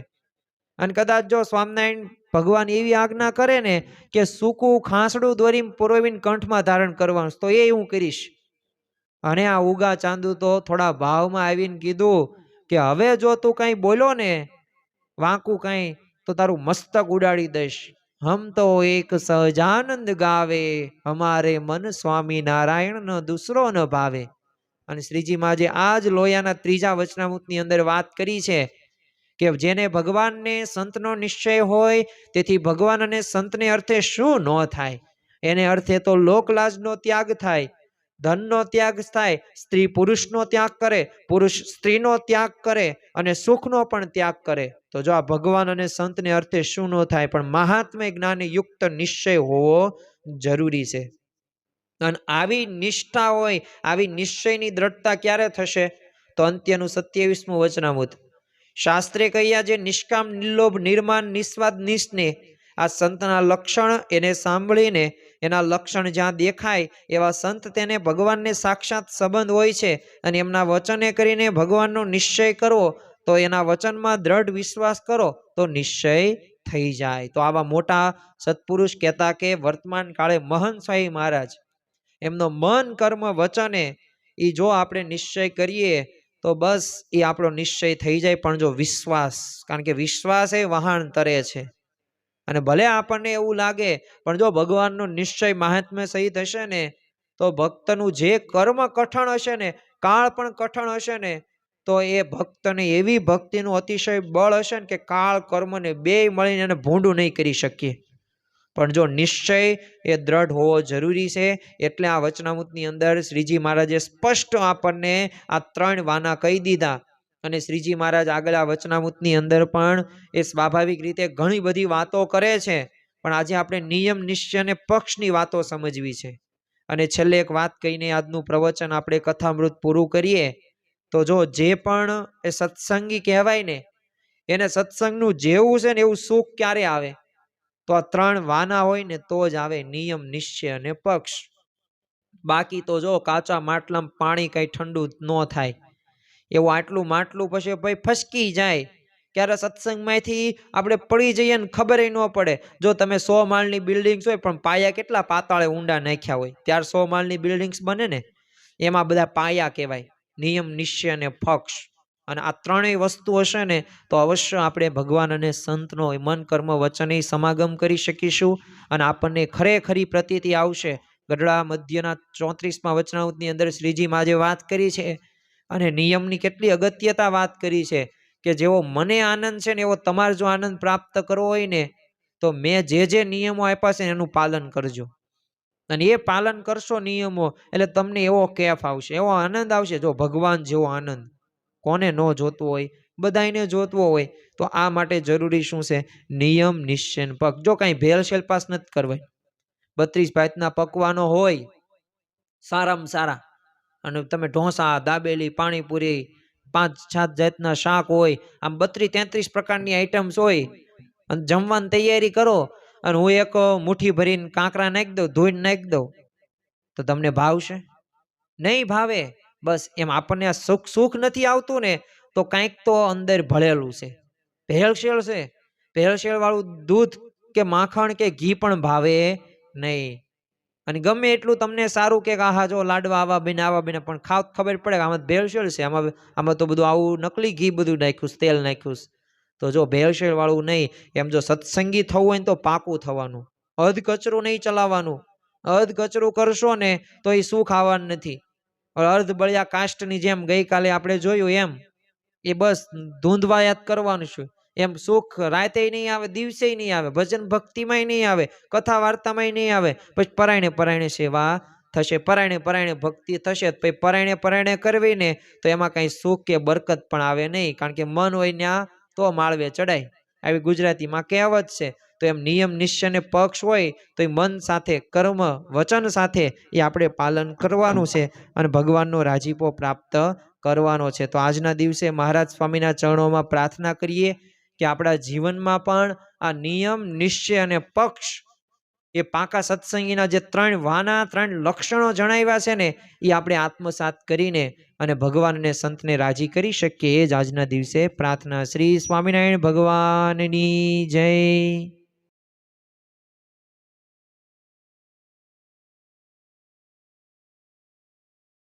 અને કદાચ જો સ્વામિનારાયણ ભગવાન એવી આજ્ઞા કરે ને કે સૂકું ખાંસડું દોરી પુરોવીને કંઠમાં ધારણ કરવાનું તો એ હું કરીશ. અને આ ઉગા ચાંદુ તો થોડા ભાવમાં આવીને કીધું કે હવે જો તું કઈ બોલો ને વાંકું કઈ તો તારું મસ્તક ઉડાડી દઈશ. હમ તો એક સહજાનંદ ગાવે, અમારે મન સ્વામી નારાયણ ન દૂસરો ન ભાવે. અને શ્રીજી મહારાજે આ જ લોયાના 3જા વચનામૃતની અંદર વાત કરી છે કે જેને ભગવાનને સંતનો નિશ્ચય હોય તેથી ભગવાન અને સંતને અર્થે શું ન થાય. એને અર્થે તો લોકલાજનો ત્યાગ થાય, ધનનો ત્યાગ થાય, સ્ત્રી પુરુષનો ત્યાગ કરે, પુરુષ સ્ત્રીનો ત્યાગ કરે અને સુખનો પણ ત્યાગ કરે. તો જો આ ભગવાન અને સંતને અર્થે શું ન થાય, પણ મહાત્મ્ય જ્ઞાને યુક્ત નિશ્ચય હોવો જરૂરી છે. અને આવી નિષ્ઠા હોય, આવી નિશ્ચયની દ્રઢતા ક્યારે થશે તો અંત્યનું 27મું વચનામૃત. શાસ્ત્રે કહ્યા જે નિષ્કામ નિર્લોભ નિર્માન નિસ્વાદ નિસ્નેહ આ સંતના લક્ષણ એને સાંભળીને એના લક્ષણ જ્યાં દેખાય એવા સંત તેને ભગવાનને સાક્ષાત સંબંધ હોય છે અને એમના વચને કરીને ભગવાનનો નિશ્ચય કરવો તો એના વચનમાં દ્રઢ વિશ્વાસ કરો તો નિશ્ચય થઈ જાય. તો આવા મોટા સત્પુરુષ કહેતા કે વર્તમાન કાળે મહંત સ્વામી મહારાજ એમનો મન કર્મ વચને એ જો આપણે નિશ્ચય કરીએ તો બસ એ આપણો નિશ્ચય થઈ જાય. પણ જો વિશ્વાસ, કારણ કે વિશ્વાસ એ વહાણ તરે છે અને ભલે આપણને એવું લાગે પણ જો ભગવાનનો નિશ્ચય મહાત્મ્ય સહિત હશે ને તો ભક્તનું જે કર્મ કઠણ હશે ને, કાળ પણ કઠણ હશે ને તો એ ભક્તને એવી ભક્તિનું અતિશય બળ હશે ને કે કાળ કર્મને બે મળીને એને ભૂંડું નહીં કરી શકીએ. પણ જો નિશ્ચય એ દ્રઢ હોવો જરૂરી છે. એટલે આ વચનામૃતની અંદર શ્રીજી મહારાજે સ્પષ્ટ આપણને આ 3 વાના કહી દીધા. અને શ્રીજી મહારાજ આગળ આ વચનામૃતની અંદર પણ એ સ્વાભાવિક રીતે ઘણી બધી વાતો કરે છે. પણ આજે આપણે નિયમ નિશ્ચય અને પક્ષની વાતો સમજવી છે. અને છેલ્લે એક વાત કહીને આજનું પ્રવચન આપણે કથામૃત પૂરું કરીએ તો જો જે પણ એ સત્સંગી કહેવાય ને એને સત્સંગનું જેવું છે ને એવું સુખ ક્યારે આવે? તો આ 3 વાના હોય ને તો જ આવે, નિયમ નિશ્ચય અને પક્ષ. બાકી તો જો કાચા માટલામાં પાણી કઈ ઠંડુ ન થાય એવું આટલું માટલું પછી ભાઈ ફસકી જાય. ક્યારે સત્સંગમાંથી આપણે પડી જઈએ ને ખબર ન પડે. જો તમે 100 માળની બિલ્ડિંગ્સ હોય પણ પાયા કેટલા પાતાળે ઊંડા નાખ્યા હોય, ત્યાર 100 માળની બિલ્ડિંગ્સ બને ને. એમાં બધા પાયા કહેવાય, નિયમ નિશ્ચય અને પક્ષ. અને આ ત્રણેય વસ્તુ હશે ને તો અવશ્ય આપણે ભગવાન અને સંતનો મન કર્મ વચને સમાગમ કરી શકીશું અને આપણને ખરેખરી પ્રતીતિ આવશે. ગઢડા મધ્યના 34મા વચનામૃતની અંદર શ્રીજી મહારાજે વાત કરી છે અને નિયમની કેટલી અગત્યતા વાત કરી છે કે જેવો મને આનંદ છે ને એવો તમારે જો આનંદ પ્રાપ્ત કરવો હોય ને તો મેં જે નિયમો આપ્યા છે એનું પાલન કરજો. અને એ પાલન કરશો નિયમો એટલે તમને એવો કેફ આવશે, એવો આનંદ આવશે. જો ભગવાન જેવો આનંદ કોને ન જોતો હોય? બધાને જોતવો હોય. તો આ માટે જરૂરી શું છે? નિયમ નિશ્ચય પગ. જો કઈ ભેળસેળ પાસ નથી કરવાય. 32 ભાતના પકવાનો હોય સારામાં સારા, અને તમે ઢોસા, દાબેલી, પાણીપુરી, 5-7 જાતના શાક હોય, આમ 32-33 પ્રકારની આઈટમ્સ હોય અને જમવાની તૈયારી કરો અને હું એક મુઠ્ઠી ભરીને કાંકરા નાખી દઉં, ધોઈને નાખી દઉં તો તમને ભાવશે? નહીં ભાવે. બસ એમ આપણને આ સુખ નથી આવતું ને તો કંઈક તો અંદર ભળેલું છે, ભેળસેળ છે. ભેળસેળ વાળું દૂધ કે માખણ કે ઘી પણ ભાવે નહીં. અને ગમે એટલું તમને સારું કે આહા જો લાડવા આવા બને પણ ખાવ ખબર પડે કે આમાં ભેળસેળ છે, આમાં તો બધું આવું નકલી ઘી બધું નાખ્યું, તેલ નાખ્યું. તો જો ભેળસેળ વાળું નહીં. એમ જો સત્સંગી થવું હોય ને તો પાકું થવાનું, અધ કચરું નહીં ચલાવવાનું. અધ કચરું કરશો ને તો એ સુખ આવવાનું નથી. અર્ધ બળિયા કાષ્ટની જેમ ગઈકાલે આપણે જોયું એમ એ બસ ધૂંધવાયાત કરવાનું છે. એમ સુખ રાતે નહીં આવે, દિવસે નહીં આવે, ભજન ભક્તિમાં નહીં આવે, કથા વાર્તામાં નહીં આવે. પછી પરાયણે સેવા થશે, પરાયણે ભક્તિ થશે, પછી પરાયણે કરવી ને તો એમાં કઈ સુખ કે બરકત પણ આવે નહીં. કારણ કે મન હોય ત્યાં તો માળવે ચડાય, આવી ગુજરાતીમાં કહેવત છે. તો એમ નિયમ નિશ્ચય ને પક્ષ હોય તો એ મન સાથે, કર્મ વચન સાથે એ આપણે પાલન કરવાનું છે અને ભગવાનનો રાજીપો પ્રાપ્ત કરવાનો છે. તો આજના દિવસે મહારાજ સ્વામીના ચરણોમાં પ્રાર્થના કરીએ કે આપણા જીવનમાં પણ આ નિયમ નિશ્ચય અને પક્ષ એ પાકા સત્સંગીના જે 3 વાના 3 લક્ષણો જણાવ્યા છે ને એ આપણે આત્મસાત કરીને અને ભગવાન અને સંતને રાજી કરી શકીએ. એ જ આજના દિવસે પ્રાર્થના. શ્રી સ્વામિનારાયણ ભગવાનની જય.